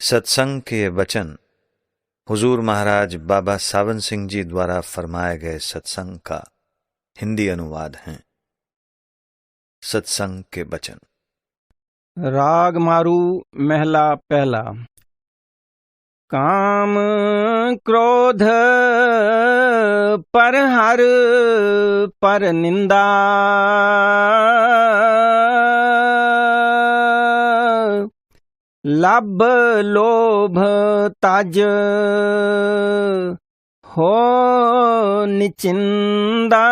सत्संग के ये वचन हुजूर महाराज बाबा सावन सिंह जी द्वारा फरमाए गए सत्संग का हिंदी अनुवाद हैं। सत्संग के वचन। राग मारू महला पहला। काम क्रोध पर हर पर निंदा, लब लोभ ताज हो निचिंदा।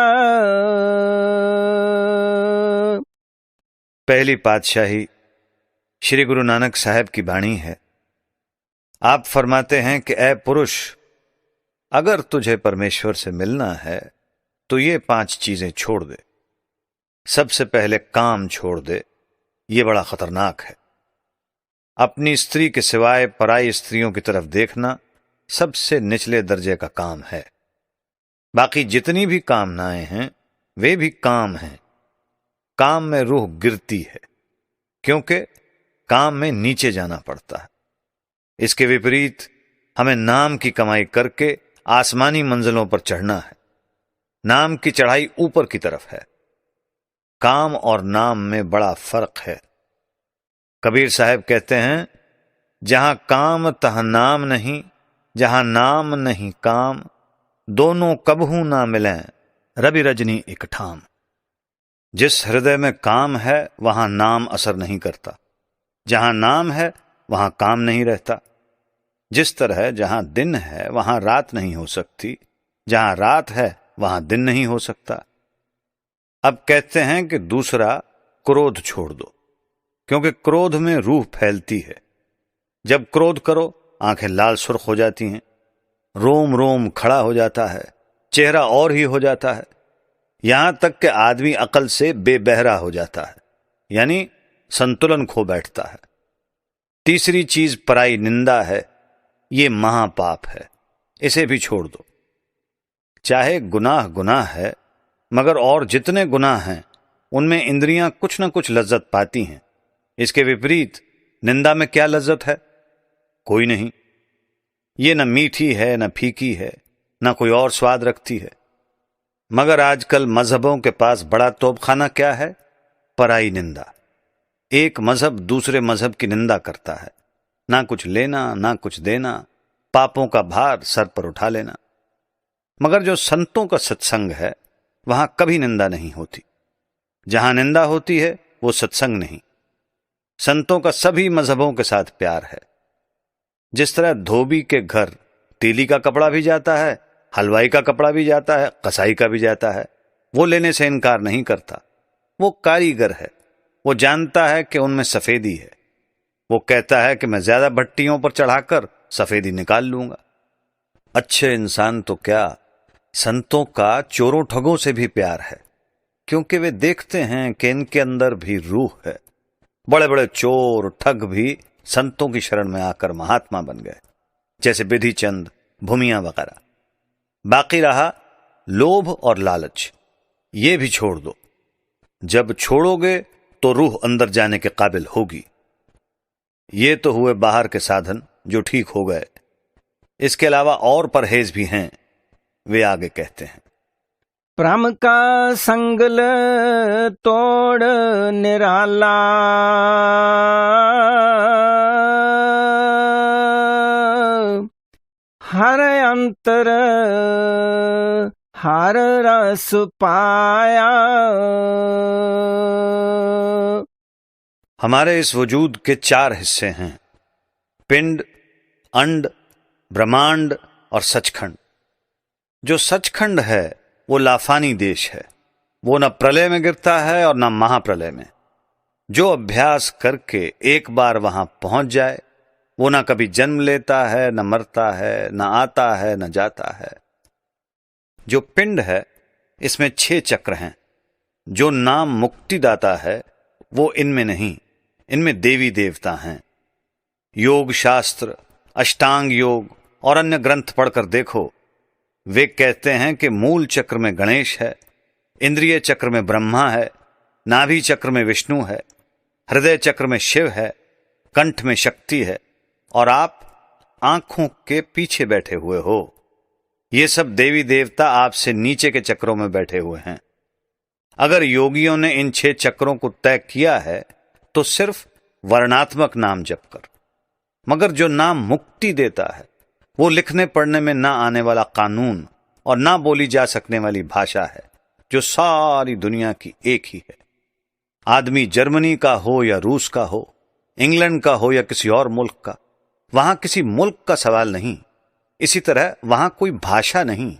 पहली पातशाही श्री गुरु नानक साहब की वाणी है। आप फरमाते हैं कि ऐ पुरुष, अगर तुझे परमेश्वर से मिलना है तो ये 5 चीजें छोड़ दे। सबसे पहले काम छोड़ दे, ये बड़ा खतरनाक है। अपनी स्त्री के सिवाय पराई स्त्रियों की तरफ देखना सबसे निचले दर्जे का काम है। बाकी जितनी भी कामनाएं हैं वे भी काम हैं। काम में रूह गिरती है क्योंकि काम में नीचे जाना पड़ता है। इसके विपरीत हमें नाम की कमाई करके आसमानी मंजिलों पर चढ़ना है। नाम की चढ़ाई ऊपर की तरफ है। काम और नाम में बड़ा फर्क है। कबीर साहब कहते हैं, जहां काम तहां नाम नहीं, जहां नाम नहीं काम, दोनों कबहू ना मिलें रवि रजनी एक ठाम। जिस हृदय में काम है वहां नाम असर नहीं करता, जहां नाम है वहां काम नहीं रहता। जिस तरह जहां दिन है वहां रात नहीं हो सकती, जहां रात है वहां दिन नहीं हो सकता। अब कहते हैं कि दूसरा, क्रोध छोड़ दो, क्योंकि क्रोध में रूह फैलती है। जब क्रोध करो आंखें लाल सुर्ख हो जाती हैं, रोम रोम खड़ा हो जाता है, चेहरा और ही हो जाता है, यहां तक कि आदमी अकल से बेबहरा हो जाता है, यानी संतुलन खो बैठता है। तीसरी चीज पराई निंदा है। ये महापाप है, इसे भी छोड़ दो। चाहे गुनाह गुनाह है, मगर और जितने गुनाह हैं उनमें इंद्रियां कुछ न कुछ लज्जत पाती हैं। इसके विपरीत निंदा में क्या लज्जत है? कोई नहीं। ये न मीठी है, न फीकी है, न कोई और स्वाद रखती है। मगर आजकल मजहबों के पास बड़ा तोपखाना क्या है? पराई निंदा। एक मजहब दूसरे मजहब की निंदा करता है। ना कुछ लेना ना कुछ देना, पापों का भार सर पर उठा लेना। मगर जो संतों का सत्संग है वहां कभी निंदा नहीं होती। जहां निंदा होती है वो सत्संग नहीं। संतों का सभी मजहबों के साथ प्यार है। जिस तरह धोबी के घर तेली का कपड़ा भी जाता है, हलवाई का कपड़ा भी जाता है, कसाई का भी जाता है, वो लेने से इनकार नहीं करता। वो कारीगर है, वो जानता है कि उनमें सफेदी है। वो कहता है कि मैं ज्यादा भट्टियों पर चढ़ाकर सफेदी निकाल लूंगा। अच्छे इंसान तो क्या, संतों का चोरों ठगों से भी प्यार है, क्योंकि वे देखते हैं कि इनके अंदर भी रूह है। बड़े बड़े चोर ठग भी संतों की शरण में आकर महात्मा बन गए, जैसे विधि चंद, भूमिया वगैरह। बाकी रहा लोभ और लालच, ये भी छोड़ दो। जब छोड़ोगे तो रूह अंदर जाने के काबिल होगी। ये तो हुए बाहर के साधन जो ठीक हो गए। इसके अलावा और परहेज भी हैं। वे आगे कहते हैं, भ्रम का संगल तोड़ निराला, हर अंतर हर रस पाया। हमारे इस वजूद के 4 हिस्से हैं, पिंड, अंड, ब्रह्मांड और सचखंड। जो सचखंड है वो लाफानी देश है। वो न प्रलय में गिरता है और न महाप्रलय में। जो अभ्यास करके एक बार वहां पहुंच जाए वो न कभी जन्म लेता है, न मरता है, न आता है, न जाता है। जो पिंड है इसमें 6 चक्र हैं। जो नाम मुक्तिदाता है वो इनमें नहीं, इनमें देवी देवता हैं। योग शास्त्र, अष्टांग योग और अन्य ग्रंथ पढ़कर देखो, वे कहते हैं कि मूल चक्र में गणेश है, इंद्रिय चक्र में ब्रह्मा है, नाभि चक्र में विष्णु है, हृदय चक्र में शिव है, कंठ में शक्ति है, और आप आंखों के पीछे बैठे हुए हो। ये सब देवी देवता आपसे नीचे के चक्रों में बैठे हुए हैं। अगर योगियों ने इन 6 चक्रों को तय किया है तो सिर्फ वर्णात्मक नाम जप कर, मगर जो नाम मुक्ति देता है वो लिखने पढ़ने में ना आने वाला कानून और ना बोली जा सकने वाली भाषा है, जो सारी दुनिया की एक ही है। आदमी जर्मनी का हो या रूस का हो, इंग्लैंड का हो या किसी और मुल्क का, वहां किसी मुल्क का सवाल नहीं। इसी तरह वहां कोई भाषा नहीं।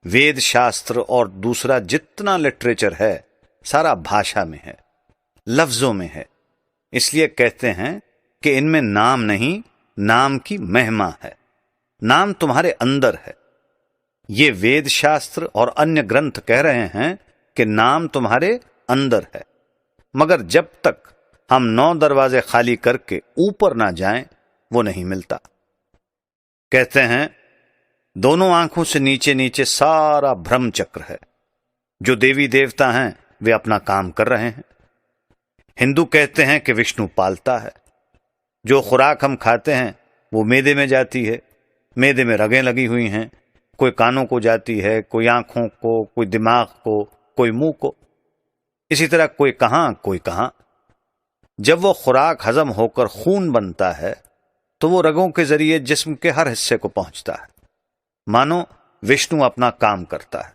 वेद शास्त्र और दूसरा जितना लिटरेचर है सारा भाषा में है, लफ्जों में है। इसलिए कहते हैं कि इनमें नाम नहीं, नाम की महिमा है। नाम तुम्हारे अंदर है। ये वेद शास्त्र और अन्य ग्रंथ कह रहे हैं कि नाम तुम्हारे अंदर है, मगर जब तक हम 9 दरवाजे खाली करके ऊपर ना जाएं वो नहीं मिलता। कहते हैं दोनों आंखों से नीचे नीचे सारा ब्रह्म चक्र है। जो देवी देवता हैं वे अपना काम कर रहे हैं। हिंदू कहते हैं कि विष्णु पालता है। जो खुराक हम खाते हैं वो मैदे में जाती है। मैदे में रगें लगी हुई हैं, कोई कानों को जाती है, कोई आंखों को, कोई दिमाग को, कोई मुंह को। इसी तरह कोई कहां कोई कहां। जब वो खुराक हजम होकर खून बनता है तो वो रगों के जरिए जिस्म के हर हिस्से को पहुंचता है। मानो विष्णु अपना काम करता है।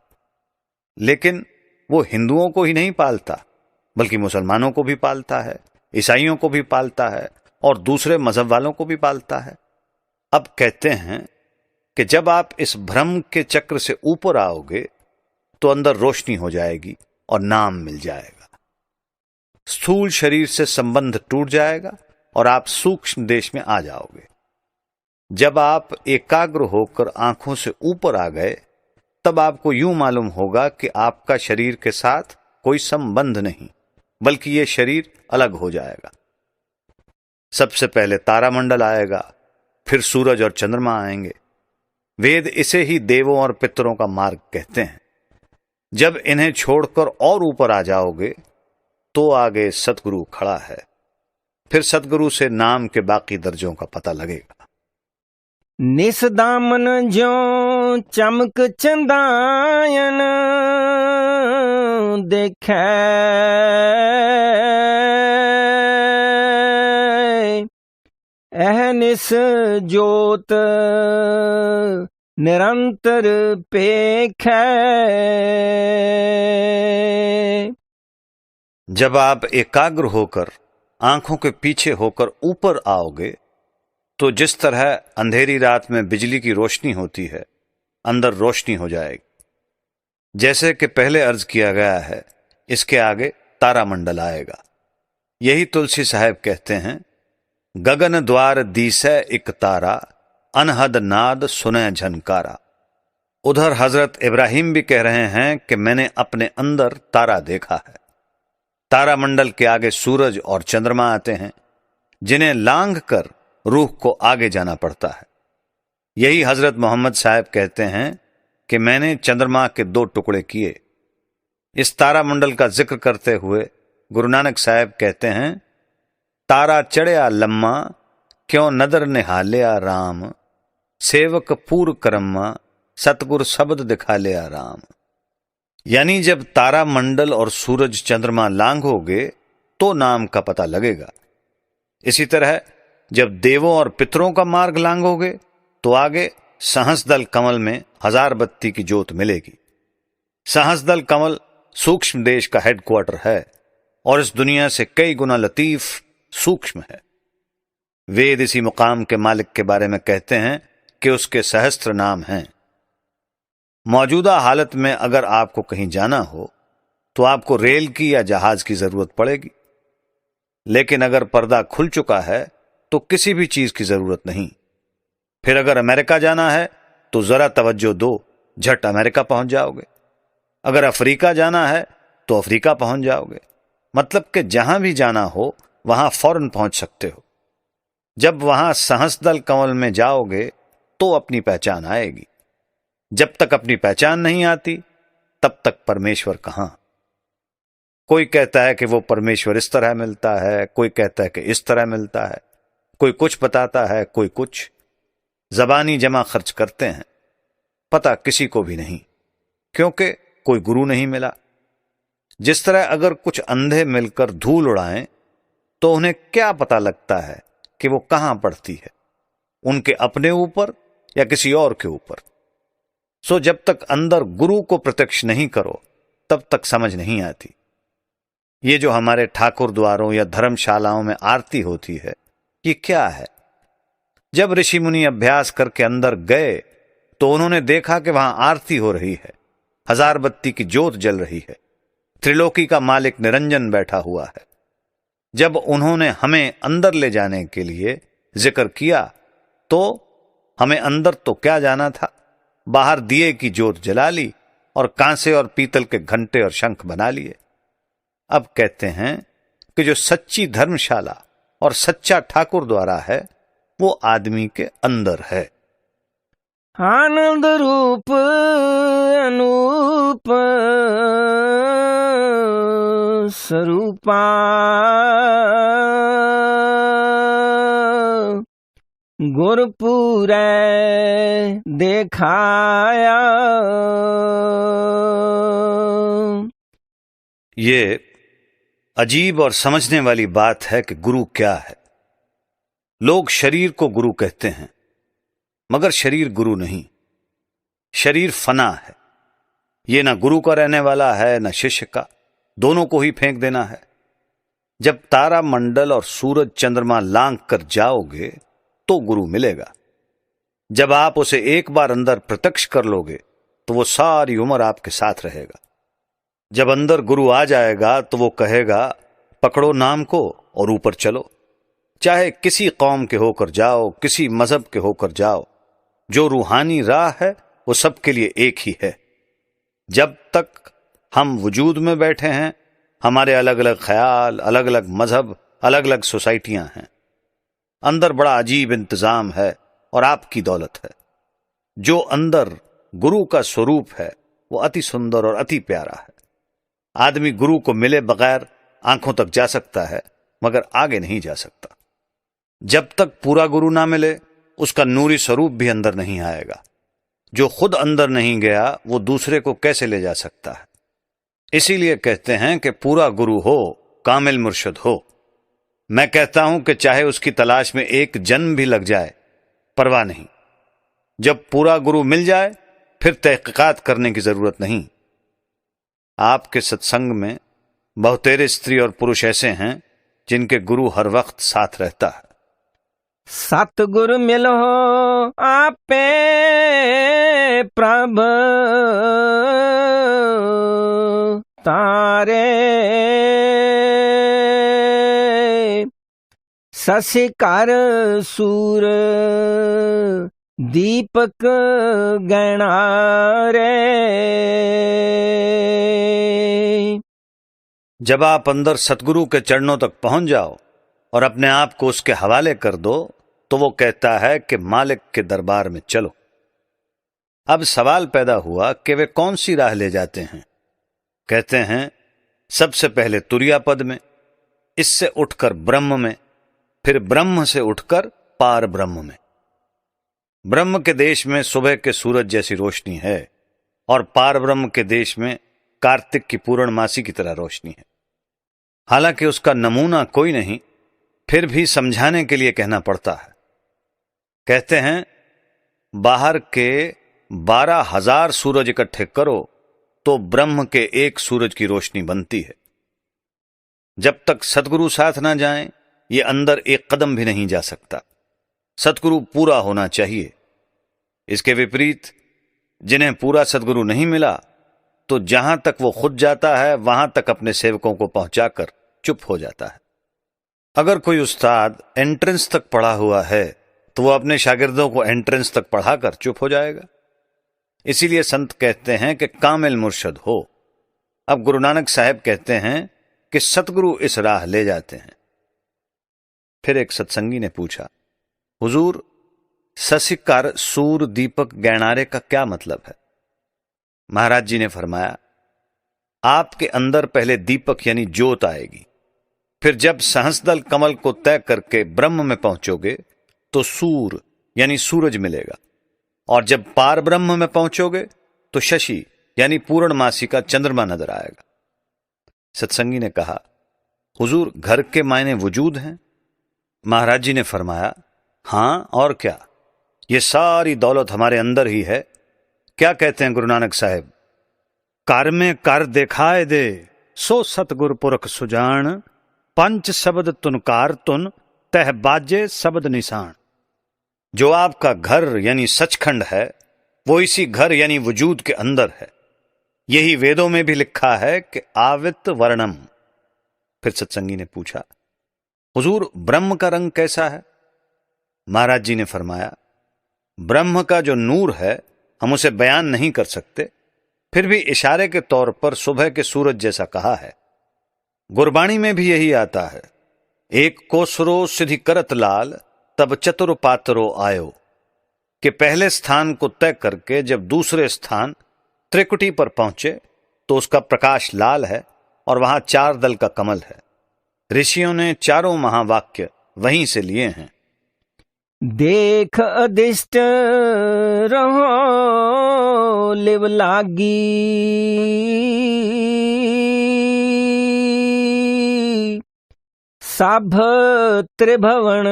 लेकिन वो हिंदुओं को ही नहीं पालता, बल्कि मुसलमानों को भी पालता है, ईसाइयों को भी पालता है और दूसरे मजहब वालों को भी पालता है। अब कहते हैं कि जब आप इस भ्रम के चक्र से ऊपर आओगे तो अंदर रोशनी हो जाएगी और नाम मिल जाएगा। स्थूल शरीर से संबंध टूट जाएगा और आप सूक्ष्म देश में आ जाओगे। जब आप एकाग्र होकर आंखों से ऊपर आ गए तब आपको यूं मालूम होगा कि आपका शरीर के साथ कोई संबंध नहीं, बल्कि यह शरीर अलग हो जाएगा। सबसे पहले तारामंडल आएगा, फिर सूरज और चंद्रमा आएंगे। वेद इसे ही देवों और पितरों का मार्ग कहते हैं। जब इन्हें छोड़कर और ऊपर आ जाओगे तो आगे सतगुरु खड़ा है। फिर सतगुरु से नाम के बाकी दर्जों का पता लगेगा। निस दामन ज्यों चमक चंदायन देखे, अहनिस ज्योत निरंतर पेखे। जब आप एकाग्र होकर आंखों के पीछे होकर ऊपर आओगे तो जिस तरह अंधेरी रात में बिजली की रोशनी होती है, अंदर रोशनी हो जाएगी। जैसे कि पहले अर्ज किया गया है, इसके आगे तारामंडल आएगा। यही तुलसी साहब कहते हैं, गगन द्वार दीसै इक तारा, अनहद नाद सुनै झनकारा। उधर हजरत इब्राहिम भी कह रहे हैं कि मैंने अपने अंदर तारा देखा है। तारामंडल के आगे सूरज और चंद्रमा आते हैं, जिन्हें लांघ कर रूह को आगे जाना पड़ता है। यही हजरत मोहम्मद साहब कहते हैं कि मैंने चंद्रमा के 2 टुकड़े किए। इस तारामंडल का जिक्र करते हुए गुरु नानक साहब कहते हैं, तारा चढ़िया लम्मा, क्यों नदर निहालिया राम, सेवक पूर करम्मा, सतगुर शब्द दिखा लिया राम। यानी जब तारामंडल और सूरज चंद्रमा लांघोगे तो नाम का पता लगेगा। इसी तरह जब देवों और पितरों का मार्ग लांघोगे तो आगे सहस्दल कमल में 1000 बत्ती की ज्योत मिलेगी। सहस्दल कमल सूक्ष्म देश का हेडक्वार्टर है और इस दुनिया से कई गुना लतीफ सूक्ष्म है। वेद इसी मुकाम के मालिक के बारे में कहते हैं कि उसके सहस्त्र नाम हैं। मौजूदा हालत में अगर आपको कहीं जाना हो तो आपको रेल की या जहाज की जरूरत पड़ेगी, लेकिन अगर पर्दा खुल चुका है तो किसी भी चीज की जरूरत नहीं। फिर अगर अमेरिका जाना है तो जरा तवज्जो दो, झट अमेरिका पहुंच जाओगे। अगर अफ्रीका जाना है तो अफ्रीका पहुंच जाओगे। मतलब कि जहां भी जाना हो वहां फौरन पहुंच सकते हो। जब वहां सहस्दल कमल में जाओगे तो अपनी पहचान आएगी। जब तक अपनी पहचान नहीं आती तब तक परमेश्वर कहां। कोई कहता है कि वो परमेश्वर इस तरह मिलता है, कोई कहता है कि इस तरह मिलता है, कोई कुछ बताता है, कोई कुछ। जबानी जमा खर्च करते हैं, पता किसी को भी नहीं, क्योंकि कोई गुरु नहीं मिला। जिस तरह अगर कुछ अंधे मिलकर धूल उड़ाएं तो उन्हें क्या पता लगता है कि वो कहां पड़ती है, उनके अपने ऊपर या किसी और के ऊपर। सो जब तक अंदर गुरु को प्रत्यक्ष नहीं करो तब तक समझ नहीं आती। ये जो हमारे ठाकुर द्वारों या धर्मशालाओं में आरती होती है, ये क्या है? जब ऋषि मुनि अभ्यास करके अंदर गए तो उन्होंने देखा कि वहां आरती हो रही है, हजार बत्ती की ज्योत जल रही है, त्रिलोकी का मालिक निरंजन बैठा हुआ है। जब उन्होंने हमें अंदर ले जाने के लिए जिक्र किया तो हमें अंदर तो क्या जाना था, बाहर दिए की ज्योत जला ली और कांसे और पीतल के घंटे और शंख बना लिए। अब कहते हैं कि जो सच्ची धर्मशाला और सच्चा ठाकुर द्वारा है वो आदमी के अंदर है। आनंद रूप अनूप स्वरूपा गुरपुरै देखाया। ये अजीब और समझने वाली बात है कि गुरु क्या है। लोग शरीर को गुरु कहते हैं, मगर शरीर गुरु नहीं। शरीर फना है, ये ना गुरु का रहने वाला है ना शिष्य का, दोनों को ही फेंक देना है। जब तारा मंडल और सूरज चंद्रमा लांघ कर जाओगे तो गुरु मिलेगा। जब आप उसे एक बार अंदर प्रत्यक्ष कर लोगे तो वो सारी उम्र आपके साथ रहेगा। जब अंदर गुरु आ जाएगा तो वो कहेगा पकड़ो नाम को और ऊपर चलो। चाहे किसी कौम के होकर जाओ, किसी मजहब के होकर जाओ, जो रूहानी राह है वो सबके लिए एक ही है। जब तक हम वजूद में बैठे हैं, हमारे अलग अलग ख्याल, अलग अलग मजहब, अलग अलग सोसाइटियां हैं। अंदर बड़ा अजीब इंतजाम है और आपकी दौलत है। जो अंदर गुरु का स्वरूप है वो अति सुंदर और अति प्यारा है। आदमी गुरु को मिले बगैर आंखों तक जा सकता है, मगर आगे नहीं जा सकता। जब तक पूरा गुरु ना मिले उसका नूरी स्वरूप भी अंदर नहीं आएगा। जो खुद अंदर नहीं गया वो दूसरे को कैसे ले जा सकता है? इसीलिए कहते हैं कि पूरा गुरु हो, कामिल मुर्शिद हो। मैं कहता हूं कि चाहे उसकी तलाश में एक जन्म भी लग जाए, परवाह नहीं। जब पूरा गुरु मिल जाए फिर तहकीकात करने की जरूरत नहीं। आपके सत्संग में बहुतेरे स्त्री और पुरुष ऐसे हैं जिनके गुरु हर वक्त साथ रहता है। सतगुरु मिलो आपे प्रभ तारे ससिकर सूर दीपक गणारे। जब आप अंदर सतगुरु के चरणों तक पहुंच जाओ और अपने आप को उसके हवाले कर दो तो वो कहता है कि मालिक के दरबार में चलो। अब सवाल पैदा हुआ कि वे कौन सी राह ले जाते हैं। कहते हैं सबसे पहले तुरिया पद में, इससे उठकर ब्रह्म में, फिर ब्रह्म से उठकर पार ब्रह्म में। ब्रह्म के देश में सुबह के सूरज जैसी रोशनी है और पार ब्रह्म के देश में कार्तिक की पूर्णमासी की तरह रोशनी है। हालांकि उसका नमूना कोई नहीं, फिर भी समझाने के लिए कहना पड़ता है। कहते हैं बाहर के 12,000 सूरज इकट्ठे करो तो ब्रह्म के एक सूरज की रोशनी बनती है। जब तक सतगुरु साथ ना जाएं, ये अंदर एक कदम भी नहीं जा सकता। सतगुरु पूरा होना चाहिए। इसके विपरीत जिन्हें पूरा सतगुरु नहीं मिला तो जहां तक वो खुद जाता है वहां तक अपने सेवकों को पहुंचाकर चुप हो जाता है। अगर कोई उस्ताद एंट्रेंस तक पढ़ा हुआ है तो वो अपने शागिर्दों को एंट्रेंस तक पढ़ाकर चुप हो जाएगा। इसीलिए संत कहते हैं कि कामिल मुर्शिद हो। अब गुरु नानक साहब कहते हैं कि सतगुरु इस राह ले जाते हैं। फिर एक सत्संगी ने पूछा, हुजूर ससिकार सूर दीपक गैणारे का क्या मतलब है? महाराज जी ने फरमाया, आपके अंदर पहले दीपक यानी ज्योत आएगी, फिर जब सहस्दल कमल को तय करके ब्रह्म में पहुंचोगे तो सूर यानी सूरज मिलेगा, और जब पार ब्रह्म में पहुंचोगे तो शशि यानी पूर्णमासी का चंद्रमा नजर आएगा। सत्संगी ने कहा, हुजूर घर के मायने वजूद हैं? महाराज जी ने फरमाया, हां और क्या, ये सारी दौलत हमारे अंदर ही है। क्या कहते हैं गुरु नानक साहब, कर में कर दिखाए दे सो सतगुर पुरख सुजान, पंच शब्द तुनकार तुन तह बाजे शब्द निशान। जो आपका घर यानी सचखंड है वो इसी घर यानी वजूद के अंदर है। यही वेदों में भी लिखा है कि आवित वर्णम। फिर सत्संगी ने पूछा, हुजूर ब्रह्म का रंग कैसा है? महाराज जी ने फरमाया, ब्रह्म का जो नूर है हम उसे बयान नहीं कर सकते, फिर भी इशारे के तौर पर सुबह के सूरज जैसा कहा है। गुरबाणी में भी यही आता है, एक कोसरो सिधि करत लाल तब चतुर पातरो आयो, कि पहले स्थान को तय करके जब दूसरे स्थान त्रिकुटी पर पहुंचे तो उसका प्रकाश लाल है और वहां 4 दल का कमल है। ऋषियों ने चारों महावाक्य वहीं से लिए हैं। देख अदिष्ट रहो लिव लागी, साभ त्रिभुवन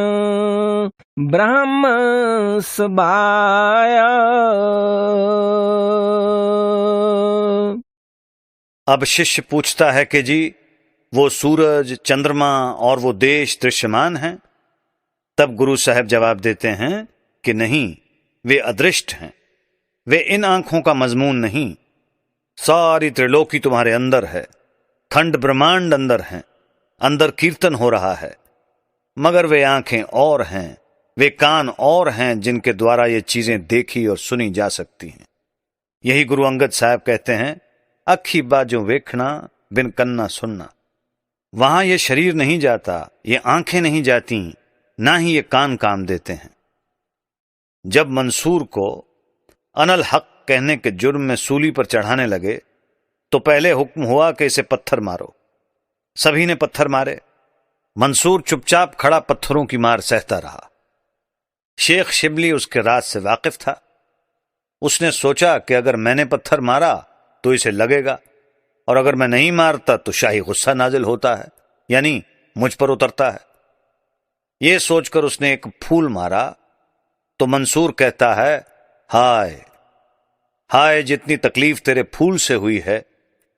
ब्रह्म सबाया। अब शिष्य पूछता है कि जी वो सूरज चंद्रमा और वो देश दृश्यमान हैं? तब गुरु साहब जवाब देते हैं कि नहीं, वे अदृष्ट हैं, वे इन आंखों का मजमून नहीं। सारी त्रिलोकी तुम्हारे अंदर है, खंड ब्रह्मांड अंदर हैं, अंदर कीर्तन हो रहा है, मगर वे आंखें और हैं, वे कान और हैं जिनके द्वारा ये चीजें देखी और सुनी जा सकती हैं। यही गुरु अंगद साहब कहते हैं, अखी बाजों वेखना बिन कन्ना सुनना। वहां ये शरीर नहीं जाता, ये आंखें नहीं जाती, ना ही ये कान काम देते हैं। जब मंसूर को अनल हक कहने के जुर्म में सूली पर चढ़ाने लगे तो पहले हुक्म हुआ कि इसे पत्थर मारो। सभी ने पत्थर मारे। मंसूर चुपचाप खड़ा पत्थरों की मार सहता रहा। शेख शिबली उसके राज से वाकिफ था। उसने सोचा कि अगर मैंने पत्थर मारा तो इसे लगेगा, और अगर मैं नहीं मारता तो शाही गुस्सा नाजिल होता है, यानी मुझ पर उतरता है। यह सोचकर उसने एक फूल मारा तो मंसूर कहता है, हाय हाय, जितनी तकलीफ तेरे फूल से हुई है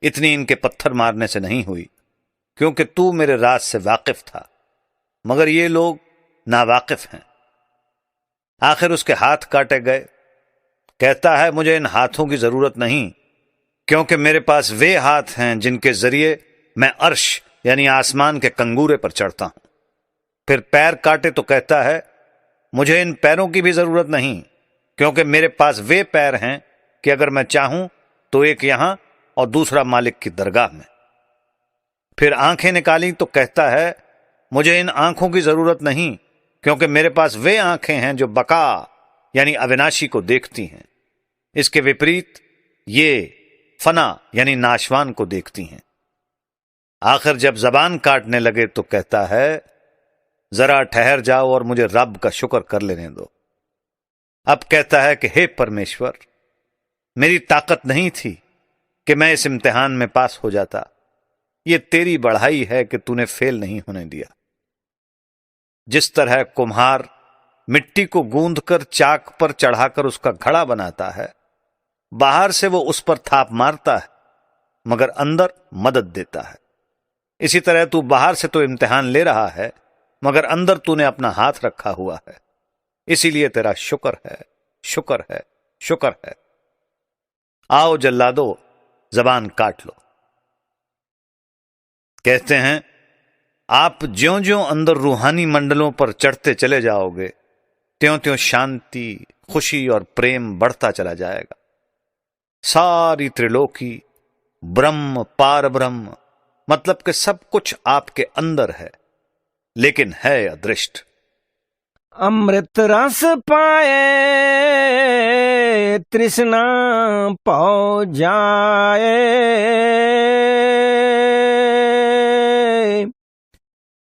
इतनी इनके पत्थर मारने से नहीं हुई, क्योंकि तू मेरे राज से वाकिफ था, मगर ये लोग नावाकिफ हैं। आखिर उसके हाथ काटे गए। कहता है, मुझे इन हाथों की जरूरत नहीं, क्योंकि मेरे पास वे हाथ हैं जिनके जरिए मैं अर्श यानी आसमान के कंगूरे पर चढ़ता हूं। फिर पैर काटे तो कहता है, मुझे इन पैरों की भी जरूरत नहीं, क्योंकि मेरे पास वे पैर हैं कि अगर मैं चाहूं तो एक यहां और दूसरा मालिक की दरगाह में। फिर आंखें निकाली तो कहता है, मुझे इन आंखों की जरूरत नहीं, क्योंकि मेरे पास वे आंखें हैं जो बका यानी अविनाशी को देखती हैं। इसके विपरीत ये फना यानी नाशवान को देखती हैं। आखिर जब जबान काटने लगे तो कहता है, जरा ठहर जाओ और मुझे रब का शुक्र कर लेने दो। अब कहता है कि हे परमेश्वर, मेरी ताकत नहीं थी कि मैं इस इम्तिहान में पास हो जाता। ये तेरी बढ़ाई है कि तूने फेल नहीं होने दिया। जिस तरह कुम्हार मिट्टी को गूंथकर चाक पर चढ़ाकर उसका घड़ा बनाता है, बाहर से वो उस पर थाप मारता है मगर अंदर मदद देता है, इसी तरह तू बाहर से तो इम्तिहान ले रहा है मगर अंदर तूने अपना हाथ रखा हुआ है। इसीलिए तेरा शुक्र है, शुक्र है, शुक्र है। आओ जल्लादो, जबान काट लो। कहते हैं, आप ज्यों-ज्यों अंदर रूहानी मंडलों पर चढ़ते चले जाओगे, त्यों-त्यों शांति, खुशी और प्रेम बढ़ता चला जाएगा। सारी त्रिलोकी, ब्रह्म, पार ब्रह्म, मतलब कि सब कुछ आपके अंदर है, लेकिन है अदृष्ट। अमृत रस पाए तृष्णा पौ जाए,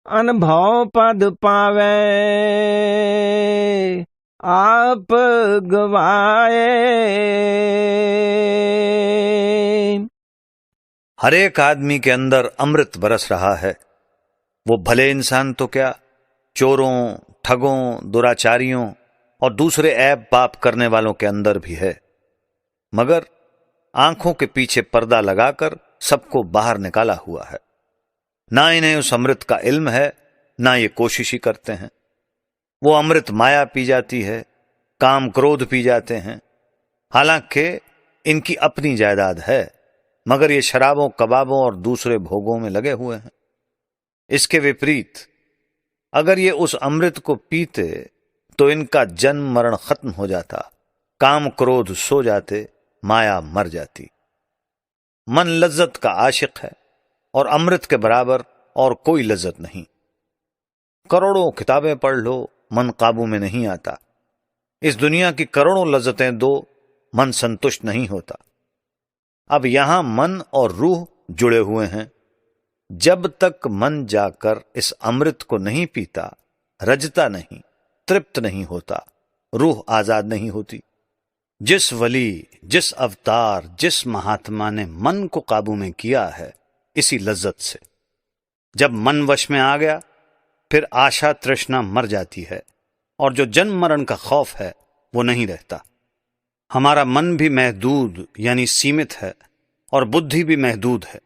अनुभव पद पावे आप गवाए। हर एक आदमी के अंदर अमृत बरस रहा है। वो भले इंसान तो क्या, चोरों, ठगों, दुराचारियों और दूसरे ऐब पाप करने वालों के अंदर भी है, मगर आंखों के पीछे पर्दा लगाकर सबको बाहर निकाला हुआ है। ना इन्हें उस अमृत का इल्म है, ना ये कोशिश ही करते हैं। वो अमृत माया पी जाती है, काम क्रोध पी जाते हैं। हालांकि इनकी अपनी जायदाद है, मगर ये शराबों, कबाबों और दूसरे भोगों में लगे हुए हैं। इसके विपरीत अगर ये उस अमृत को पीते तो इनका जन्म मरण खत्म हो जाता, काम क्रोध सो जाते, माया मर जाती। मन लज्जत का आशिक है और अमृत के बराबर और कोई लज्जत नहीं। करोड़ों किताबें पढ़ लो, मन काबू में नहीं आता। इस दुनिया की करोड़ों लज्जतें दो, मन संतुष्ट नहीं होता। अब यहां मन और रूह जुड़े हुए हैं। जब तक मन जाकर इस अमृत को नहीं पीता, रजता नहीं, तृप्त नहीं होता, रूह आजाद नहीं होती। जिस वली, जिस अवतार, जिस महात्मा ने मन को काबू में किया है, इसी लज्जत से, जब मन वश में आ गया, फिर आशा तृष्णा मर जाती है और जो जन्म मरण का खौफ है वो नहीं रहता। हमारा मन भी महदूद यानी सीमित है और बुद्धि भी महदूद है,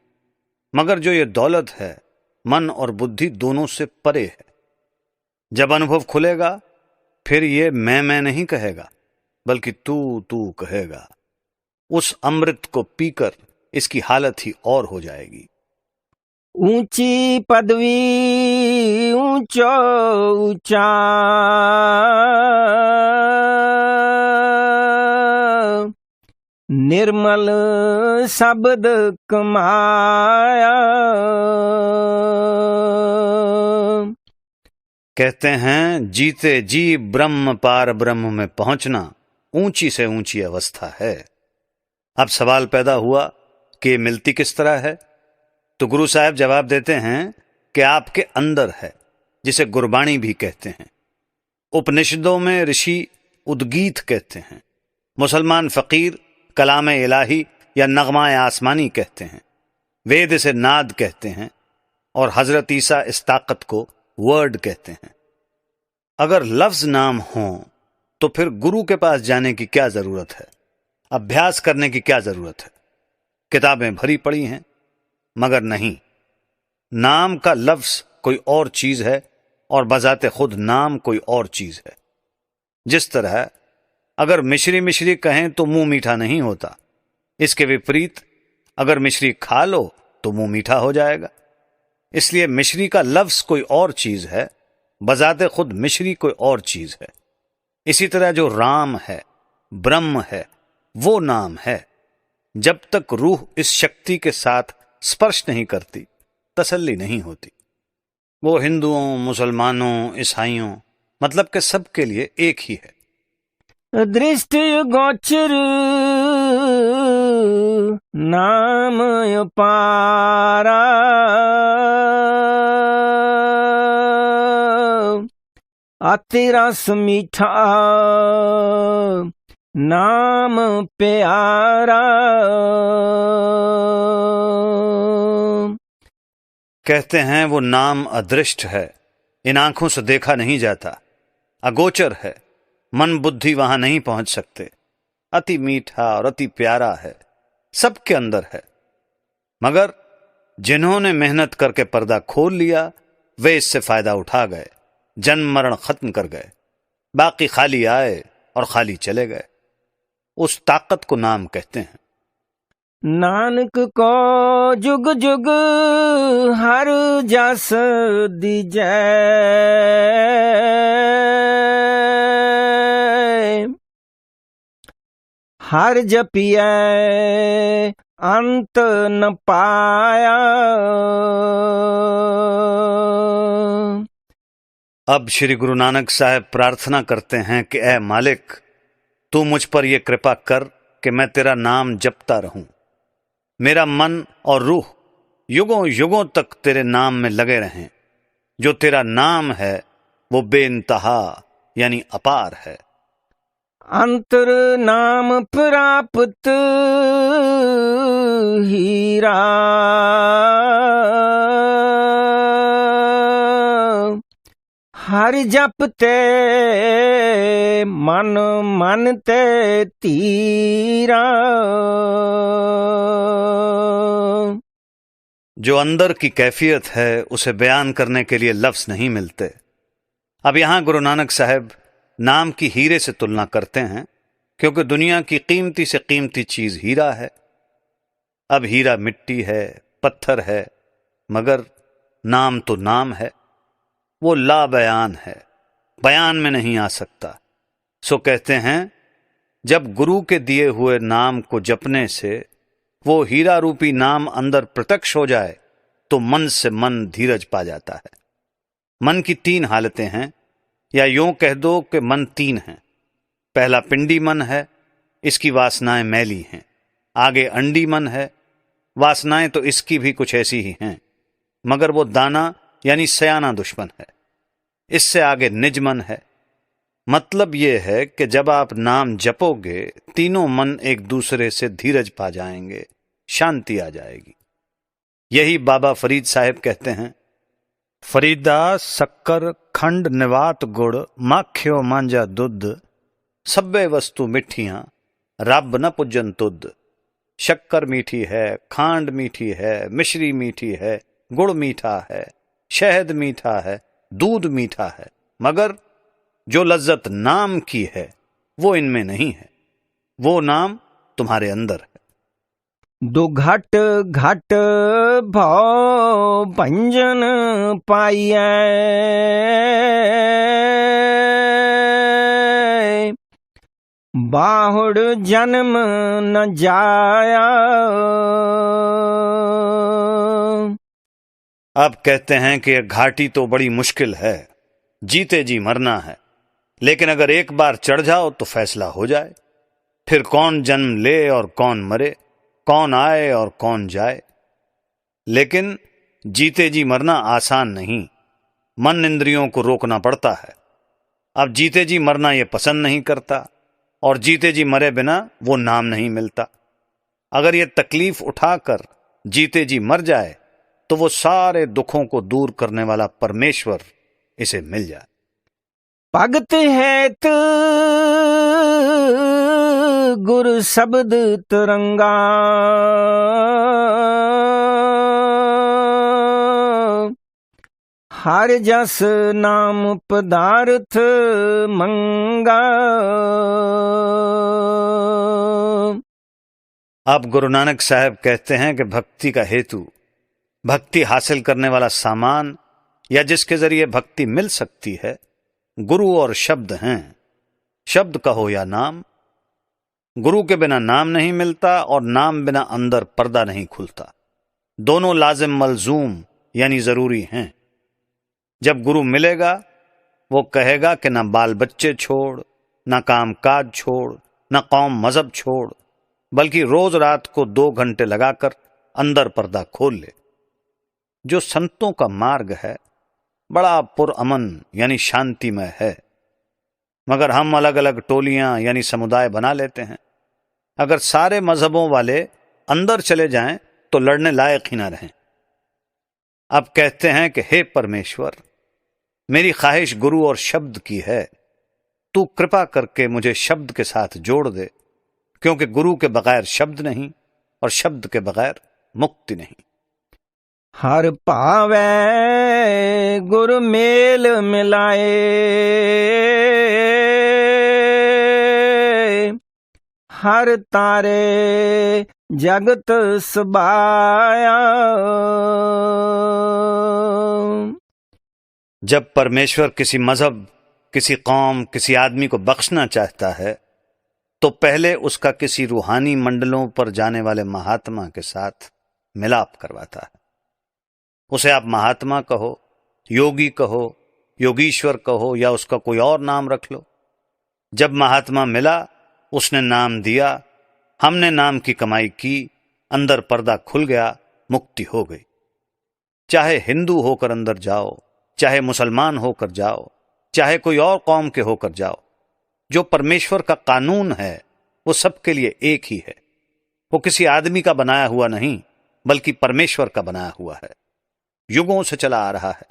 मगर जो ये दौलत है, मन और बुद्धि दोनों से परे है। जब अनुभव खुलेगा, फिर ये मैं नहीं कहेगा, बल्कि तू तू कहेगा। उस अमृत को पीकर इसकी हालत ही और हो जाएगी। ऊंची पदवी ऊंचो ऊंचा, निर्मल शब्द कमाया। कहते हैं जीते जी ब्रह्म पार ब्रह्म में पहुंचना ऊंची से ऊंची अवस्था है। अब सवाल पैदा हुआ कि मिलती किस तरह है? तो गुरु साहब जवाब देते हैं कि आपके अंदर है, जिसे गुरबाणी भी कहते हैं। उपनिषदों में ऋषि उद्गीत कहते हैं। मुसलमान फकीर कलाम इलाही या नगमा आसमानी कहते हैं। वेद से नाद कहते हैं और हजरत ईसा इस ताकत को वर्ड कहते हैं। अगर लफ्ज नाम हो तो फिर गुरु के पास जाने की क्या जरूरत है? अभ्यास करने की क्या जरूरत है? किताबें भरी पड़ी हैं, मगर नहीं। नाम का लफ्ज कोई और चीज है और बजाते खुद नाम कोई और चीज है। जिस तरह अगर मिश्री मिश्री कहें तो मुंह मीठा नहीं होता, इसके विपरीत अगर मिश्री खा लो तो मुंह मीठा हो जाएगा। इसलिए मिश्री का लफ्ज कोई और चीज है, बजाते खुद मिश्री कोई और चीज है। इसी तरह जो राम है, ब्रह्म है, वो नाम है। जब तक रूह इस शक्ति के साथ स्पर्श नहीं करती, तसल्ली नहीं होती। वो हिंदुओं, मुसलमानों, ईसाइयों, मतलब कि सबके लिए एक ही है। दृष्टि गोचर नाम पारा, अति रस मीठा नाम प्यारा। कहते हैं वो नाम अदृष्ट है, इन आंखों से देखा नहीं जाता, अगोचर है, मन बुद्धि वहां नहीं पहुंच सकते। अति मीठा और अति प्यारा है, सबके अंदर है। मगर जिन्होंने मेहनत करके पर्दा खोल लिया, वे इससे फायदा उठा गए, जन्म मरण खत्म कर गए। बाकी खाली आए और खाली चले गए। उस ताकत को नाम कहते हैं। नानक को जुग जुग हर जस दीजै, हर जपिए अंत न पाया। अब श्री गुरु नानक साहब प्रार्थना करते हैं कि ऐ मालिक, तू मुझ पर यह कृपा कर कि मैं तेरा नाम जपता रहूं। मेरा मन और रूह युगों युगों तक तेरे नाम में लगे रहें। जो तेरा नाम है वो बेइंतहा यानी अपार है। अंतर नाम प्राप्त हीरा, हर जपते मन मन ते तीरा। जो अंदर की कैफियत है उसे बयान करने के लिए लफ्ज नहीं मिलते। अब यहां गुरु नानक साहब नाम की हीरे से तुलना करते हैं, क्योंकि दुनिया की कीमती से कीमती चीज हीरा है। अब हीरा मिट्टी है, पत्थर है, मगर नाम तो नाम है, वो ला बयान है, बयान में नहीं आ सकता। सो कहते हैं जब गुरु के दिए हुए नाम को जपने से वो हीरा रूपी नाम अंदर प्रत्यक्ष हो जाए तो मन से मन धीरज पा जाता है। मन की 3 हालतें हैं, या यूं कह दो कि मन 3 हैं। पहला पिंडी मन है, इसकी वासनाएं मैली हैं। आगे अंडी मन है, वासनाएं तो इसकी भी कुछ ऐसी ही हैं, मगर वो दाना यानी सयाना दुश्मन है। इससे आगे निज मन है। मतलब यह है कि जब आप नाम जपोगे तीनों मन एक दूसरे से धीरज पा जाएंगे, शांति आ जाएगी। यही बाबा फरीद साहब कहते हैं, फरीदा शक्कर खंड निवात गुड़, माख्यो मांझा दुध, सब्बे वस्तु मिठियां रब न पुजन तुद। शक्कर मीठी है, खांड मीठी है, मिश्री मीठी है, गुड़ मीठा है, शहद मीठा है, दूध मीठा है, मगर जो लज्जत नाम की है वो इनमें नहीं है। वो नाम तुम्हारे अंदर है। दो घट घट भाव भंजन पाइए, बाहुड़ जन्म न जाया। अब कहते हैं कि यह घाटी तो बड़ी मुश्किल है, जीते जी मरना है, लेकिन अगर एक बार चढ़ जाओ तो फैसला हो जाए। फिर कौन जन्म ले और कौन मरे, कौन आए और कौन जाए। लेकिन जीते जी मरना आसान नहीं, मन इंद्रियों को रोकना पड़ता है। अब जीते जी मरना ये पसंद नहीं करता, और जीते जी मरे बिना वो नाम नहीं मिलता। अगर ये तकलीफ उठाकर जीते जी मर जाए तो वो सारे दुखों को दूर करने वाला परमेश्वर इसे मिल जाए। भगत है तो गुरु शब्द तिरंगा, हर जस नाम पदार्थ मंगा। अब गुरु नानक साहब कहते हैं कि भक्ति का हेतु, भक्ति हासिल करने वाला सामान, या जिसके जरिए भक्ति मिल सकती है, गुरु और शब्द हैं। शब्द कहो या नाम। गुरु के बिना नाम नहीं मिलता और नाम बिना अंदर पर्दा नहीं खुलता। दोनों लाजिम मलजूम यानी जरूरी हैं। जब गुरु मिलेगा वो कहेगा कि ना बाल बच्चे छोड़, ना काम काज छोड़, ना कौम मजहब छोड़, बल्कि रोज रात को 2 घंटे लगाकर अंदर पर्दा खोल ले। जो संतों का मार्ग है बड़ा पुरअमन यानी शांतिमय है, मगर हम अलग अलग टोलियां यानी समुदाय बना लेते हैं। अगर सारे मजहबों वाले अंदर चले जाएं तो लड़ने लायक ही ना रहें। अब कहते हैं कि हे परमेश्वर, मेरी ख्वाहिश गुरु और शब्द की है, तू कृपा करके मुझे शब्द के साथ जोड़ दे, क्योंकि गुरु के बगैर शब्द नहीं और शब्द के बगैर मुक्ति नहीं। हर पावे गुरु मेल मिलाए, हर तारे जगत सबाया। जब परमेश्वर किसी मजहब, किसी कौम, किसी आदमी को बख्शना चाहता है तो पहले उसका किसी रूहानी मंडलों पर जाने वाले महात्मा के साथ मिलाप करवाता है। उसे आप महात्मा कहो, योगी कहो, योगीश्वर कहो, या उसका कोई और नाम रख लो। जब महात्मा मिला, उसने नाम दिया, हमने नाम की कमाई की, अंदर पर्दा खुल गया, मुक्ति हो गई। चाहे हिंदू होकर अंदर जाओ, चाहे मुसलमान होकर जाओ, चाहे कोई और कौम के होकर जाओ, जो परमेश्वर का कानून है वो सबके लिए एक ही है। वो किसी आदमी का बनाया हुआ नहीं, बल्कि परमेश्वर का बनाया हुआ है, युगों से चला आ रहा है।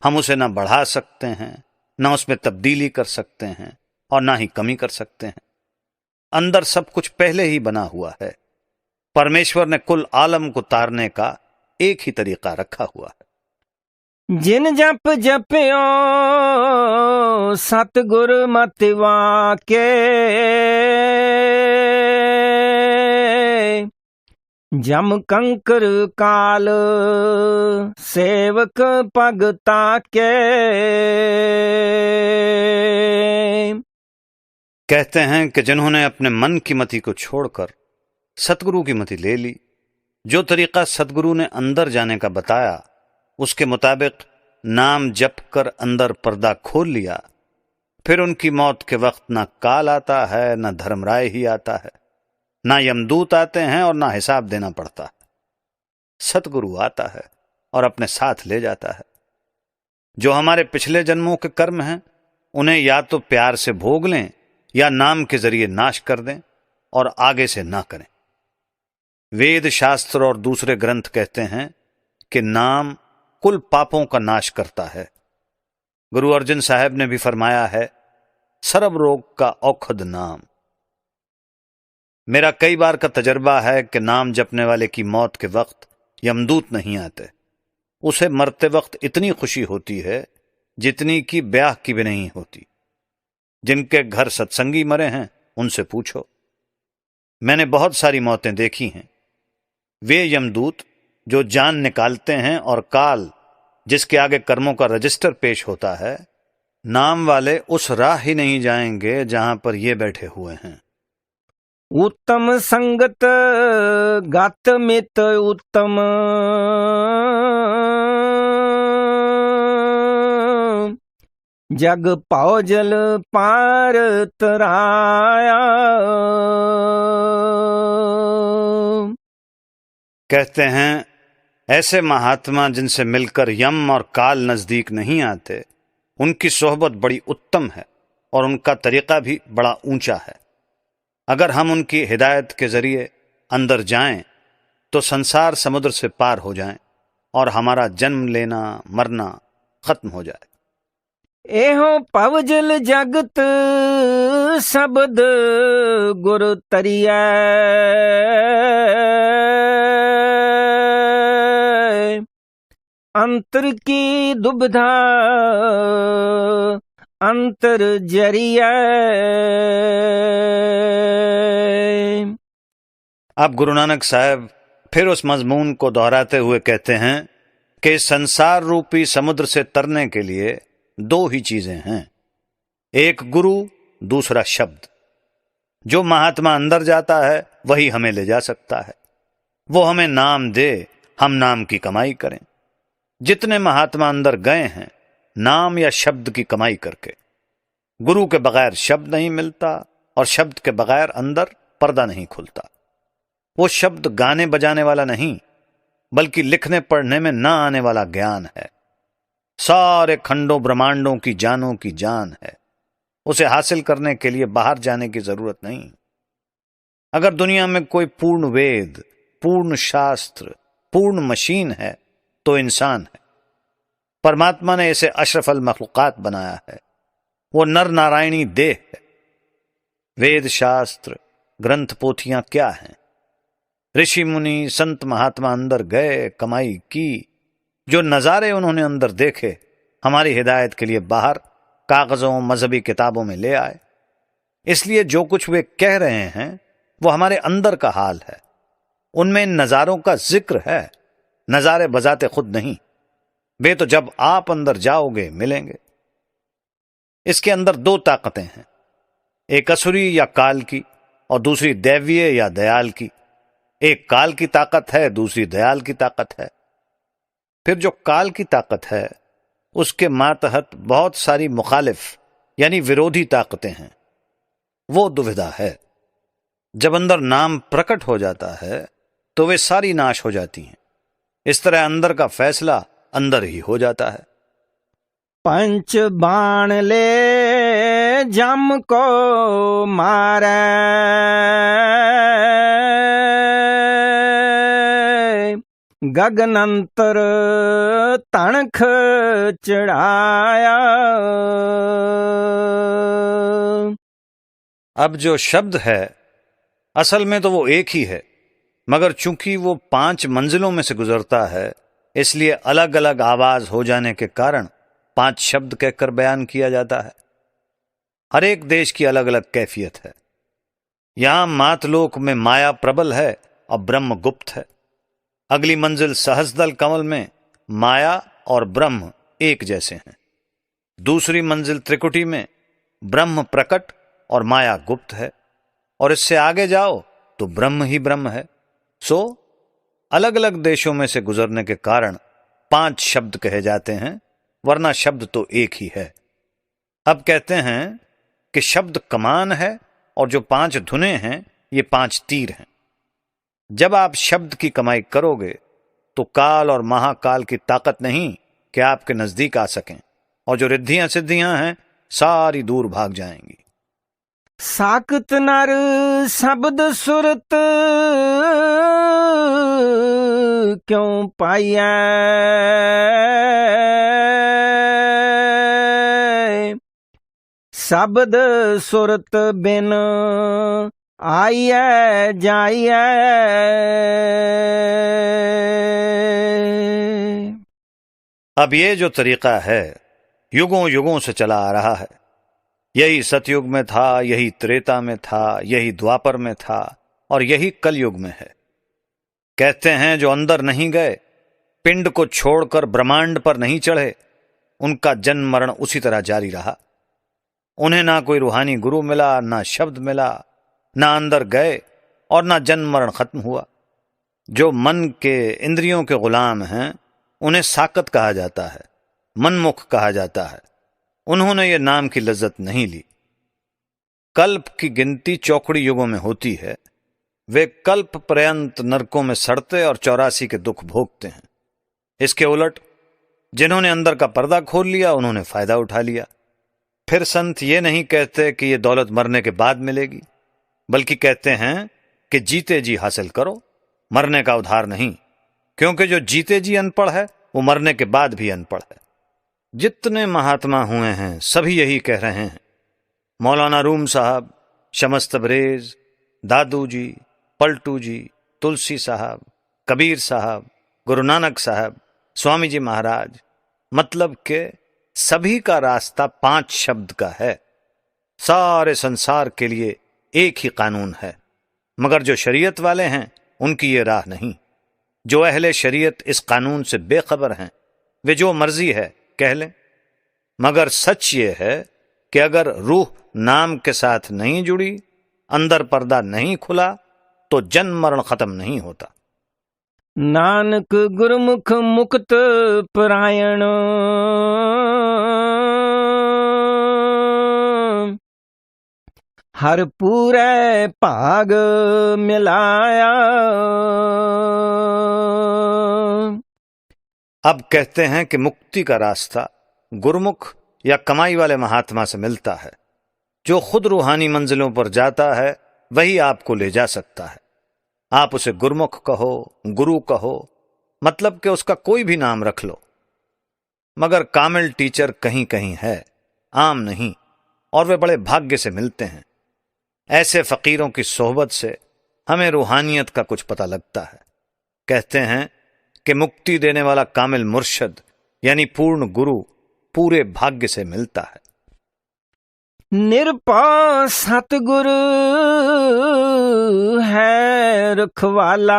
हम उसे ना बढ़ा सकते हैं, ना उसमें तब्दीली कर सकते हैं, और ना ही कमी कर सकते हैं। अंदर सब कुछ पहले ही बना हुआ है। परमेश्वर ने कुल आलम को तारने का एक ही तरीका रखा हुआ है। जिन जप जप्यो सतगुर मत वाके, जम कंकर काल सेवक पग ताके। कहते हैं कि जिन्होंने अपने मन की मति को छोड़कर सतगुरु की मति ले ली, जो तरीका सतगुरु ने अंदर जाने का बताया उसके मुताबिक नाम जप कर अंदर पर्दा खोल लिया, फिर उनकी मौत के वक्त ना काल आता है, ना धर्मराय ही आता है, ना यमदूत आते हैं और ना हिसाब देना पड़ता है। सतगुरु आता है और अपने साथ ले जाता है। जो हमारे पिछले जन्मों के कर्म हैं उन्हें या तो प्यार से भोग लें या नाम के जरिए नाश कर दें और आगे से ना करें। वेद शास्त्र और दूसरे ग्रंथ कहते हैं कि नाम कुल पापों का नाश करता है। गुरु अर्जन साहब ने भी फरमाया है, सर्व रोग का औषध नाम। मेरा कई बार का तजर्बा है कि नाम जपने वाले की मौत के वक्त यमदूत नहीं आते। उसे मरते वक्त इतनी खुशी होती है जितनी कि ब्याह की भी नहीं होती। जिनके घर सत्संगी मरे हैं उनसे पूछो। मैंने बहुत सारी मौतें देखी हैं। वे यमदूत जो जान निकालते हैं और काल जिसके आगे कर्मों का रजिस्टर पेश होता है, नाम वाले उस राह ही नहीं जाएंगे जहां पर ये बैठे हुए हैं। उत्तम संगत गत मित उत्तम, जग पाओ जल पार तराया। कहते हैं ऐसे महात्मा जिनसे मिलकर यम और काल नजदीक नहीं आते, उनकी सोहबत बड़ी उत्तम है और उनका तरीका भी बड़ा ऊंचा है। अगर हम उनकी हिदायत के जरिए अंदर जाएं तो संसार समुद्र से पार हो जाएं और हमारा जन्म लेना मरना खत्म हो जाए। एहो पवजल जगत शब्द गुरु तरिया, अंतर की दुविधा अंतर जरिया। अब गुरु नानक साहब फिर उस मजमून को दोहराते हुए कहते हैं कि संसार रूपी समुद्र से तरने के लिए दो ही चीजें हैं, एक गुरु, दूसरा शब्द। जो महात्मा अंदर जाता है वही हमें ले जा सकता है। वो हमें नाम दे, हम नाम की कमाई करें। जितने महात्मा अंदर गए हैं नाम या शब्द की कमाई करके। गुरु के बगैर शब्द नहीं मिलता और शब्द के बगैर अंदर पर्दा नहीं खुलता। वो शब्द गाने बजाने वाला नहीं, बल्कि लिखने पढ़ने में ना आने वाला ज्ञान है। सारे खंडों ब्रह्मांडों की जानों की जान है। उसे हासिल करने के लिए बाहर जाने की जरूरत नहीं। अगर दुनिया में कोई पूर्ण वेद, पूर्ण शास्त्र, पूर्ण मशीन है तो इंसान है। परमात्मा ने इसे अशरफल मखलूकात बनाया है। वो नर नारायणी देह है। वेद शास्त्र ग्रंथ पोथियां क्या हैं? ऋषि मुनि संत महात्मा अंदर गए, कमाई की। जो नजारे उन्होंने अंदर देखे हमारी हिदायत के लिए बाहर कागजों मजहबी किताबों में ले आए। इसलिए जो कुछ वे कह रहे हैं वो हमारे अंदर का हाल है। उनमें इन नजारों का जिक्र है, नजारे बजाते खुद नहीं। वे तो जब आप अंदर जाओगे मिलेंगे। इसके अंदर दो ताकतें हैं, एक असुरी या काल की और दूसरी दैवीय या दयाल की। एक काल की ताकत है, दूसरी दयाल की ताकत है। फिर जो काल की ताकत है उसके मातहत बहुत सारी मुखालिफ यानी विरोधी ताकतें हैं। वो दुविधा है। जब अंदर नाम प्रकट हो जाता है तो वे सारी नाश हो जाती हैं। इस तरह अंदर का फैसला अंदर ही हो जाता है। पंच बाण ले जम को मारे, गगनंतर तणख चढ़ाया। अब जो शब्द है असल में तो वो एक ही है, मगर चूंकि वो 5 मंजिलों में से गुजरता है इसलिए अलग अलग आवाज हो जाने के कारण 5 शब्द कहकर बयान किया जाता है। हर एक देश की अलग अलग कैफियत है। यहां मातलोक में माया प्रबल है और ब्रह्म गुप्त है। अगली मंजिल सहस्दल कमल में माया और ब्रह्म एक जैसे हैं। दूसरी मंजिल त्रिकुटी में ब्रह्म प्रकट और माया गुप्त है, और इससे आगे जाओ तो ब्रह्म ही ब्रह्म है। सो अलग अलग देशों में से गुजरने के कारण 5 शब्द कहे जाते हैं, वरना शब्द तो एक ही है। अब कहते हैं कि शब्द कमान है और जो 5 धुनें हैं ये 5 तीर हैं। जब आप शब्द की कमाई करोगे तो काल और महाकाल की ताकत नहीं कि आपके नजदीक आ सकें, और जो रिद्धियां सिद्धियां हैं सारी दूर भाग जाएंगी। साकत नर शब्द सुरत क्यों पाइया, शब्द सुरत बिन आइए जाइए। अब ये जो तरीका है युगों युगों से चला आ रहा है। यही सतयुग में था, यही त्रेता में था, यही द्वापर में था और यही कलयुग में है। कहते हैं जो अंदर नहीं गए, पिंड को छोड़कर ब्रह्मांड पर नहीं चढ़े, उनका जन्म मरण उसी तरह जारी रहा। उन्हें ना कोई रूहानी गुरु मिला, ना शब्द मिला, ना अंदर गए और ना जन्म मरण खत्म हुआ। जो मन के इंद्रियों के गुलाम हैं उन्हें साकत कहा जाता है, मनमुख कहा जाता है। उन्होंने ये नाम की लज्जत नहीं ली। कल्प की गिनती चौकड़ी युगों में होती है। वे कल्प पर्यंत नरकों में सड़ते और 84 के दुख भोगते हैं। इसके उलट जिन्होंने अंदर का पर्दा खोल लिया उन्होंने फायदा उठा लिया। फिर संत ये नहीं कहते कि ये दौलत मरने के बाद मिलेगी, बल्कि कहते हैं कि जीते जी हासिल करो, मरने का उधार नहीं, क्योंकि जो जीते जी अनपढ़ है वो मरने के बाद भी अनपढ़ है। जितने महात्मा हुए हैं सभी यही कह रहे हैं। मौलाना रूम साहब, शमस तबरेज, दादू जी, पलटू जी, तुलसी साहब, कबीर साहब, गुरु नानक साहब, स्वामी जी महाराज, मतलब के सभी का रास्ता 5 शब्द का है। सारे संसार के लिए एक ही कानून है, मगर जो शरीयत वाले हैं उनकी ये राह नहीं। जो अहले शरीयत इस कानून से बेखबर हैं वे जो मर्जी है कह लें, मगर सच ये है कि अगर रूह नाम के साथ नहीं जुड़ी, अंदर पर्दा नहीं खुला, तो जन्म मरण खत्म नहीं होता। नानक गुरमुख मुक्त परायण, हर पूरे भाग मिलाया। अब कहते हैं कि मुक्ति का रास्ता गुरमुख या कमाई वाले महात्मा से मिलता है। जो खुद रूहानी मंजिलों पर जाता है वही आपको ले जा सकता है। आप उसे गुरमुख कहो, गुरु कहो, मतलब कि उसका कोई भी नाम रख लो, मगर कामिल टीचर कहीं कहीं है, आम नहीं, और वे बड़े भाग्य से मिलते हैं। ऐसे फकीरों की सोहबत से हमें रूहानियत का कुछ पता लगता है। कहते हैं कि मुक्ति देने वाला कामिल मुर्शद यानी पूर्ण गुरु पूरे भाग्य से मिलता है। निरपा सतगुरु है रखवाला,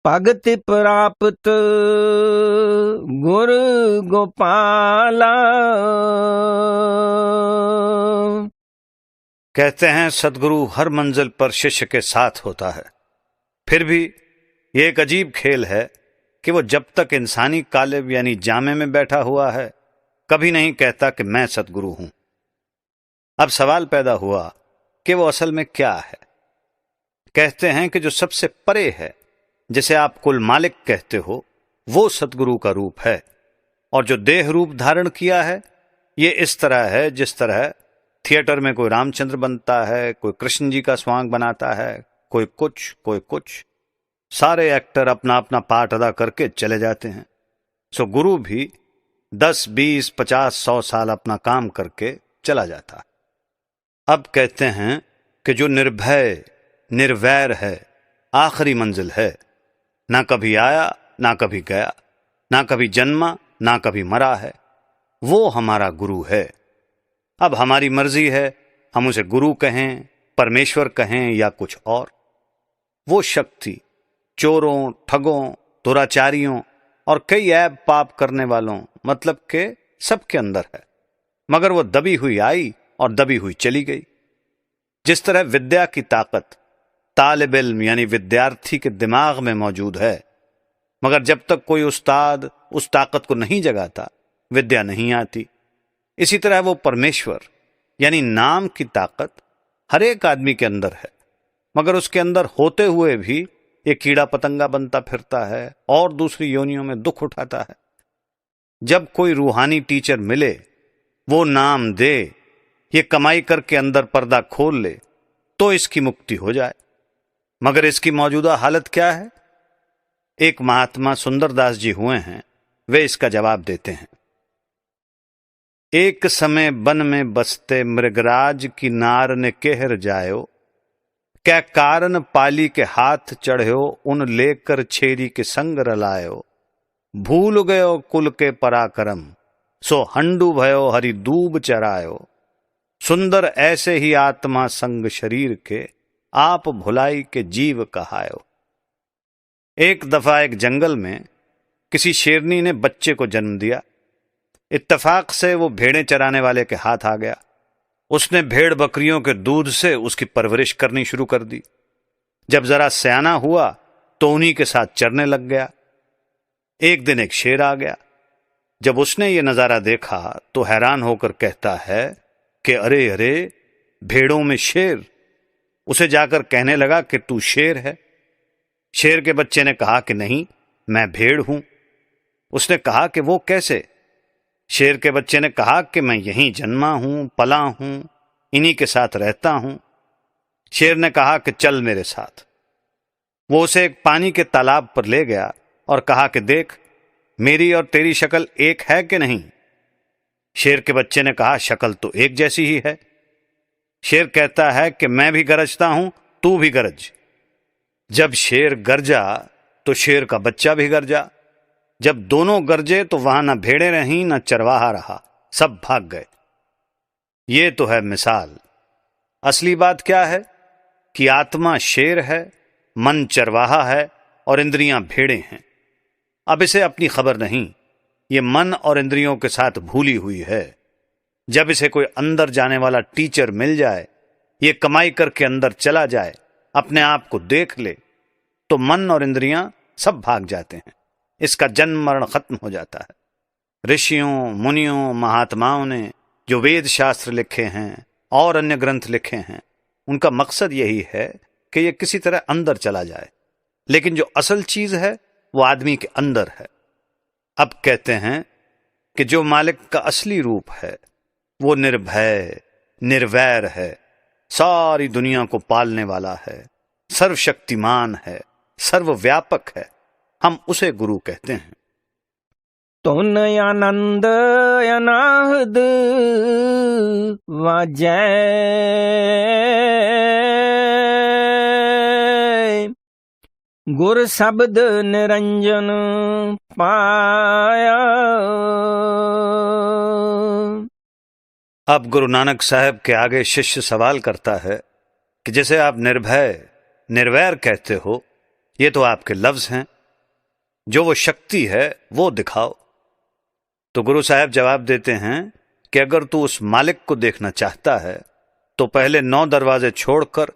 भगति प्राप्त गुरु गोपाला। कहते हैं सदगुरु हर मंजिल पर शिष्य के साथ होता है। फिर भी ये एक अजीब खेल है कि वो जब तक इंसानी कालिब यानी जामे में बैठा हुआ है कभी नहीं कहता कि मैं सदगुरु हूं। अब सवाल पैदा हुआ कि वो असल में क्या है। कहते हैं कि जो सबसे परे है जिसे आप कुल मालिक कहते हो, वो सतगुरु का रूप है। और जो देह रूप धारण किया है, ये इस तरह है जिस तरह थिएटर में कोई रामचंद्र बनता है, कोई कृष्ण जी का स्वांग बनाता है, कोई कुछ। सारे एक्टर अपना अपना पार्ट अदा करके चले जाते हैं। सो गुरु भी 10, 20, 50, 100 साल अपना काम करके चला जाता। अब कहते हैं कि जो निर्भय निर्वैर है, आखिरी मंजिल है, ना कभी आया ना कभी गया, ना कभी जन्मा ना कभी मरा है, वो हमारा गुरु है। अब हमारी मर्जी है हम उसे गुरु कहें, परमेश्वर कहें या कुछ और। वो शक्ति चोरों, ठगों, दुराचारियों और कई ऐब पाप करने वालों, मतलब के सबके अंदर है, मगर वो दबी हुई आई और दबी हुई चली गई। जिस तरह विद्या की ताकत तालिब इल्म यानी विद्यार्थी के दिमाग में मौजूद है, मगर जब तक कोई उस्ताद उस ताकत को नहीं जगाता, विद्या नहीं आती। इसी तरह वो परमेश्वर यानी नाम की ताकत हर एक आदमी के अंदर है, मगर उसके अंदर होते हुए भी ये कीड़ा पतंगा बनता फिरता है और दूसरी योनियों में दुख उठाता है। जब कोई रूहानी टीचर मिले, वो नाम दे, ये कमाई करके अंदर पर्दा खोल ले, तो इसकी मुक्ति हो जाए। मगर इसकी मौजूदा हालत क्या है? एक महात्मा सुंदरदास जी हुए हैं, वे इसका जवाब देते हैं। एक समय बन में बसते मृगराज की नार ने केहर जायो, क्या कारण पाली के हाथ चढ़्यो, उन लेकर छेरी के संग रलायो। भूल गयो कुल के पराक्रम, सो हंडू भयो हरि दूब चरायो। सुंदर ऐसे ही आत्मा संग शरीर के, आप भुलाई के जीव कहायो। एक दफा एक जंगल में किसी शेरनी ने बच्चे को जन्म दिया। इत्तेफाक से वो भेड़ें चराने वाले के हाथ आ गया। उसने भेड़ बकरियों के दूध से उसकी परवरिश करनी शुरू कर दी। जब जरा सयाना हुआ तो उन्हीं के साथ चरने लग गया। एक दिन एक शेर आ गया। जब उसने ये नजारा देखा तो हैरान होकर कहता है कि अरे अरे, भेड़ों में शेर। उसे जाकर कहने लगा कि तू शेर है। शेर के बच्चे ने कहा कि नहीं, मैं भेड़ हूं। उसने कहा कि वो कैसे? शेर के बच्चे ने कहा कि मैं यहीं जन्मा हूं, पला हूं, इन्हीं के साथ रहता हूं। शेर ने कहा कि चल मेरे साथ। वो उसे एक पानी के तालाब पर ले गया और कहा कि देख, मेरी और तेरी शक्ल एक है कि नहीं? शेर के बच्चे ने कहा, शक्ल तो एक जैसी ही है। शेर कहता है कि मैं भी गरजता हूं, तू भी गरज। जब शेर गरजा तो शेर का बच्चा भी गरजा। जब दोनों गरजे तो वहां न भेड़ें रहीं न चरवाहा रहा, सब भाग गए। ये तो है मिसाल। असली बात क्या है कि आत्मा शेर है, मन चरवाहा है और इंद्रियां भेड़ें हैं। अब इसे अपनी खबर नहीं, ये मन और इंद्रियों के साथ भूली हुई है। जब इसे कोई अंदर जाने वाला टीचर मिल जाए, ये कमाई करके अंदर चला जाए, अपने आप को देख ले, तो मन और इंद्रियां सब भाग जाते हैं। इसका जन्म मरण खत्म हो जाता है। ऋषियों, मुनियों, महात्माओं ने जो वेद शास्त्र लिखे हैं और अन्य ग्रंथ लिखे हैं, उनका मकसद यही है कि यह किसी तरह अंदर चला जाए। लेकिन जो असल चीज है वो आदमी के अंदर है। अब कहते हैं कि जो मालिक का असली रूप है वो निर्भय निर्वैर है, सारी दुनिया को पालने वाला है, सर्वशक्तिमान है, सर्वव्यापक है। हम उसे गुरु कहते हैं। तुन आनंद अनाहद वाजै, गुर शब्द निरंजन पाया। अब गुरु नानक साहब के आगे शिष्य सवाल करता है कि जैसे आप निर्भय निर्वैर कहते हो, ये तो आपके लफ्ज हैं, जो वो शक्ति है वो दिखाओ। तो गुरु साहब जवाब देते हैं कि अगर तू उस मालिक को देखना चाहता है तो पहले 9 दरवाजे छोड़कर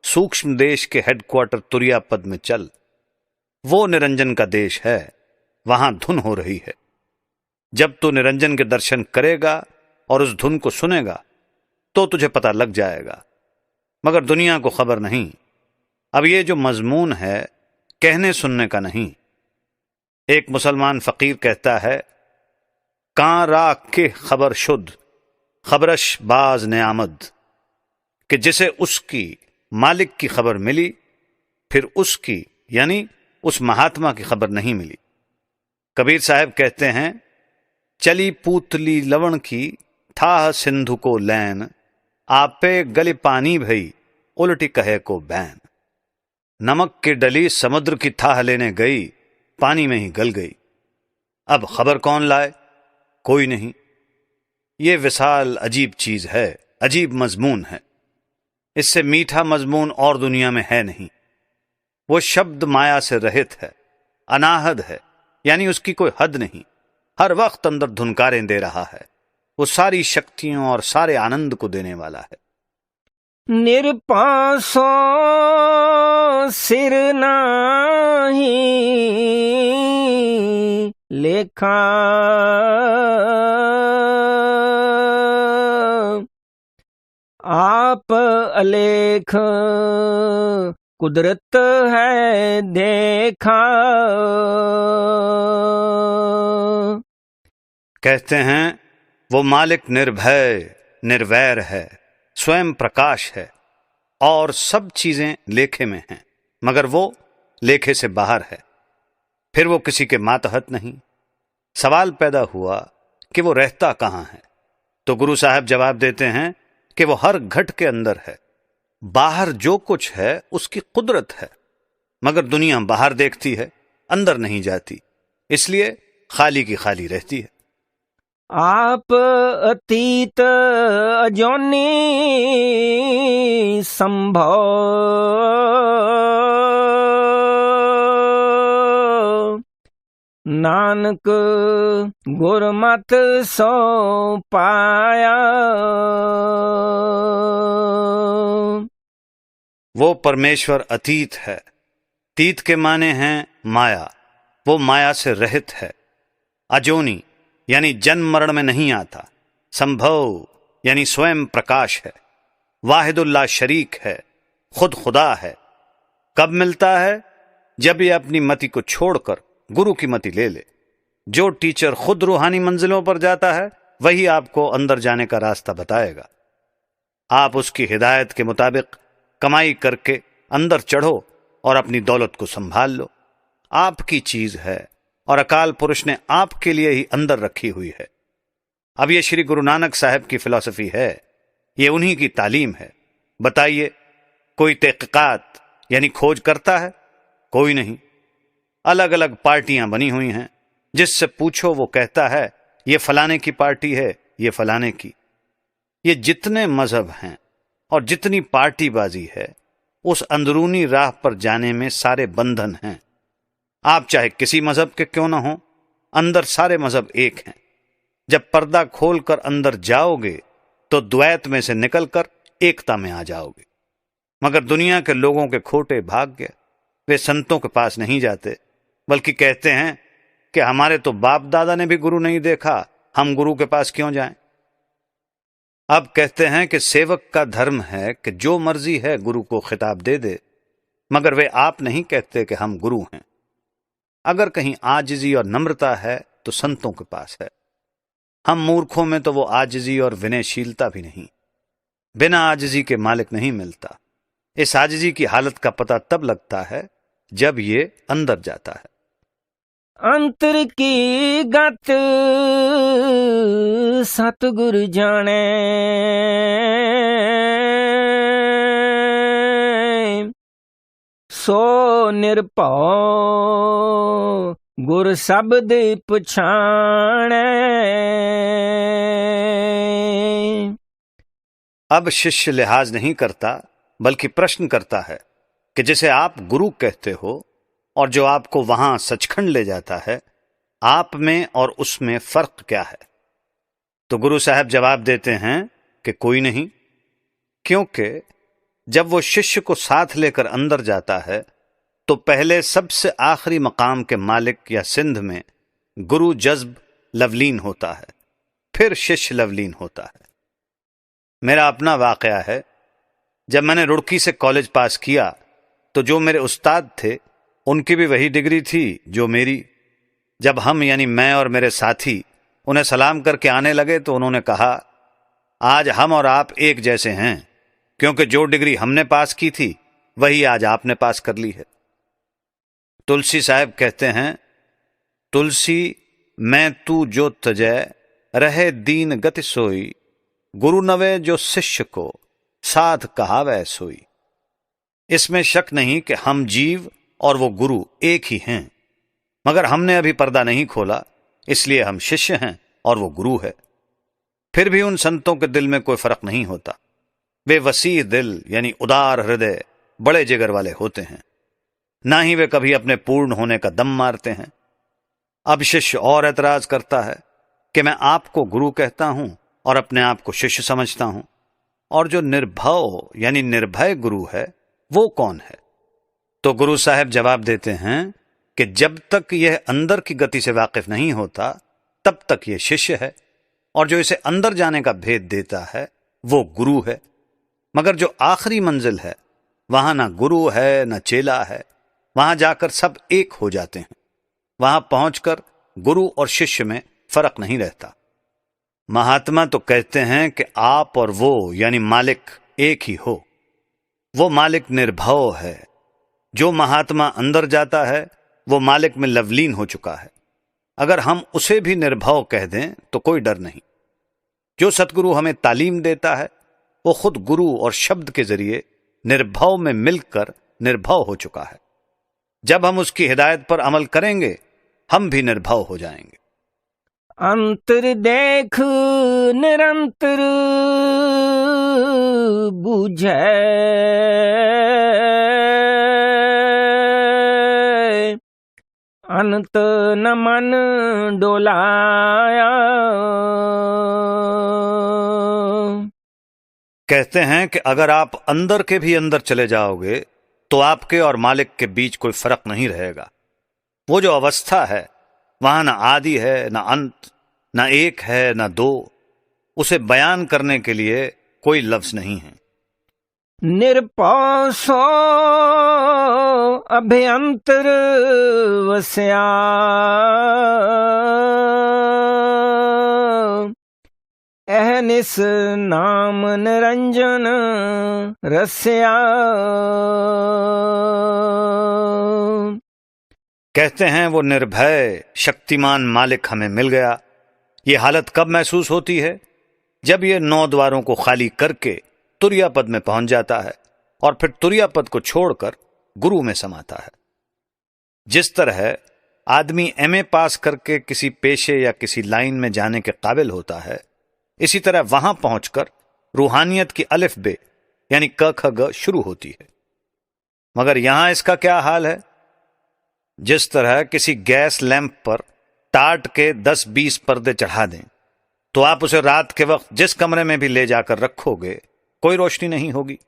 सूक्ष्म देश के हेडक्वार्टर तुरियापद में चल। वो निरंजन का देश है, वहां धुन हो रही है। जब तू निरंजन के दर्शन करेगा और उस धुन को सुनेगा तो तुझे पता लग जाएगा, मगर दुनिया को खबर नहीं। अब ये जो मजमून है कहने सुनने का नहीं। एक मुसलमान फकीर कहता है, कां राख के खबर शुद्ध खबरश बाज ने आमद, कि जिसे उसकी मालिक की खबर मिली फिर उसकी यानी उस महात्मा की खबर नहीं मिली। कबीर साहब कहते हैं, चली पूतली लवण की था सिंधु को लैन, आपे गले पानी भई उल्टी कहे को बैन। नमक की डली समुद्र की थाह लेने गई, पानी में ही गल गई। अब खबर कौन लाए? कोई नहीं। ये विशाल अजीब चीज है, अजीब मजमून है। इससे मीठा मजमून और दुनिया में है नहीं। वो शब्द माया से रहित है, अनाहद है, यानी उसकी कोई हद नहीं। हर वक्त अंदर धुनकारें दे रहा है। वो सारी शक्तियों और सारे आनंद को देने वाला है। निरपासो सिर नाही लेखा, आप अलेख कुदरत है देखा। कहते हैं, वो मालिक निर्भय निर्वैर है, स्वयं प्रकाश है और सब चीजें लेखे में हैं, मगर वो लेखे से बाहर है। फिर वो किसी के मातहत नहीं। सवाल पैदा हुआ कि वो रहता कहां है, तो गुरु साहब जवाब देते हैं कि वो हर घट के अंदर है। बाहर जो कुछ है उसकी कुदरत है, मगर दुनिया बाहर देखती है, अंदर नहीं जाती, इसलिए खाली की खाली रहती है। आप अतीत अजोनी संभव, नानक गुरमत सो पाया। वो परमेश्वर अतीत है। तीत के माने हैं माया। वो माया से रहित है। अजोनी यानी जन्म मरण में नहीं आता। संभव यानी स्वयं प्रकाश है। वाहिदुल्लाह शरीक है, खुद खुदा है। कब मिलता है? जब ये अपनी मति को छोड़कर गुरु की मति ले ले। जो टीचर खुद रूहानी मंजिलों पर जाता है वही आपको अंदर जाने का रास्ता बताएगा। आप उसकी हिदायत के मुताबिक कमाई करके अंदर चढ़ो और अपनी दौलत को संभाल लो। आपकी चीज है और अकाल पुरुष ने आपके लिए ही अंदर रखी हुई है। अब ये श्री गुरु नानक साहब की फिलॉसफी है, ये उन्हीं की तालीम है। बताइए, कोई तहकीकात यानी खोज करता है? कोई नहीं। अलग अलग पार्टियां बनी हुई हैं, जिससे पूछो वो कहता है ये फलाने की पार्टी है, ये फलाने की। ये जितने मजहब हैं और जितनी पार्टीबाजी है, उस अंदरूनी राह पर जाने में सारे बंधन हैं। आप चाहे किसी मजहब के क्यों ना हो, अंदर सारे मजहब एक हैं। जब पर्दा खोलकर अंदर जाओगे तो द्वैत में से निकलकर एकता में आ जाओगे। मगर दुनिया के लोगों के खोटे भाग्य, वे संतों के पास नहीं जाते, बल्कि कहते हैं कि हमारे तो बाप दादा ने भी गुरु नहीं देखा, हम गुरु के पास क्यों जाएं। अब कहते हैं कि सेवक का धर्म है कि जो मर्जी है गुरु को खिताब दे दे, मगर वे आप नहीं कहते कि हम गुरु हैं। अगर कहीं आजिजी और नम्रता है तो संतों के पास है। हम मूर्खों में तो वो आजिजी और विनयशीलता भी नहीं। बिना आजिजी के मालिक नहीं मिलता। इस आजिजी की हालत का पता तब लगता है जब ये अंदर जाता है। अंतर की गत सतगुरु जाने, सो निरभौ गुर शब्द पछाणे। अब शिष्य लिहाज नहीं करता, बल्कि प्रश्न करता है कि जिसे आप गुरु कहते हो और जो आपको वहां सचखंड ले जाता है, आप में और उसमें फर्क क्या है? तो गुरु साहब जवाब देते हैं कि कोई नहीं, क्योंकि जब वो शिष्य को साथ लेकर अंदर जाता है तो पहले सबसे आखिरी मकाम के मालिक या सिंध में गुरु जज्ब लवलीन होता है, फिर शिष्य लवलीन होता है। मेरा अपना वाकया है। जब मैंने रुड़की से कॉलेज पास किया तो जो मेरे उस्ताद थे उनकी भी वही डिग्री थी जो मेरी। जब हम यानी मैं और मेरे साथी उन्हें सलाम करके आने लगे तो उन्होंने कहा, आज हम और आप एक जैसे हैं, क्योंकि जो डिग्री हमने पास की थी वही आज आपने पास कर ली है। तुलसी साहब कहते हैं, तुलसी मैं तू जो तजै रहे दीन गति सोई, गुरु नवे जो शिष्य को साध कहावै सोई। इसमें शक नहीं कि हम जीव और वो गुरु एक ही हैं, मगर हमने अभी पर्दा नहीं खोला, इसलिए हम शिष्य हैं और वो गुरु है। फिर भी उन संतों के दिल में कोई फर्क नहीं होता। वे वसीह दिल यानी उदार हृदय, बड़े जिगर वाले होते हैं। ना ही वे कभी अपने पूर्ण होने का दम मारते हैं। अब शिष्य और ऐतराज करता है कि मैं आपको गुरु कहता हूं और अपने आप को शिष्य समझता हूं, और जो निर्भव यानी निर्भय गुरु है वो कौन है? तो गुरु साहब जवाब देते हैं कि जब तक यह अंदर की गति से वाकिफ नहीं होता तब तक यह शिष्य है, और जो इसे अंदर जाने का भेद देता है वो गुरु है। मगर जो आखिरी मंजिल है वहां ना गुरु है ना चेला है, वहां जाकर सब एक हो जाते हैं। वहां पहुंचकर गुरु और शिष्य में फर्क नहीं रहता। महात्मा तो कहते हैं कि आप और वो यानी मालिक एक ही हो। वो मालिक निर्भव है। जो महात्मा अंदर जाता है वो मालिक में लवलीन हो चुका है। अगर हम उसे भी निर्भव कह दें तो कोई डर नहीं। जो सतगुरु हमें तालीम देता है वो खुद गुरु और शब्द के जरिए निर्भव में मिलकर निर्भव हो चुका है। जब हम उसकी हिदायत पर अमल करेंगे हम भी निर्भव हो जाएंगे। अंतर देख निरंतर बुझै, अनंत न मन डोलाया। कहते हैं कि अगर आप अंदर के भी अंदर चले जाओगे तो आपके और मालिक के बीच कोई फर्क नहीं रहेगा। वो जो अवस्था है वहां ना आदि है ना अंत, ना एक है ना दो। उसे बयान करने के लिए कोई लफ्ज नहीं है। निरपौ सो अभ्यंतर वस्या, अहनिस नाम निरंजन रस्या। कहते हैं वो निर्भय शक्तिमान मालिक हमें मिल गया। ये हालत कब महसूस होती है? जब ये 9 द्वारों को खाली करके तुरिया पद में पहुंच जाता है और फिर तुरिया पद को छोड़कर गुरु में समाता है। जिस तरह आदमी एमए पास करके किसी पेशे या किसी लाइन में जाने के काबिल होता है, इसी तरह वहां पहुंचकर रूहानियत की अलिफ बे यानी क ख ग शुरू होती है। मगर यहां इसका क्या हाल है? जिस तरह किसी गैस लैंप पर टाट के 10-20 पर्दे चढ़ा दें तो आप उसे रात के वक्त जिस कमरे में भी ले जाकर रखोगे कोई रोशनी नहीं होगी।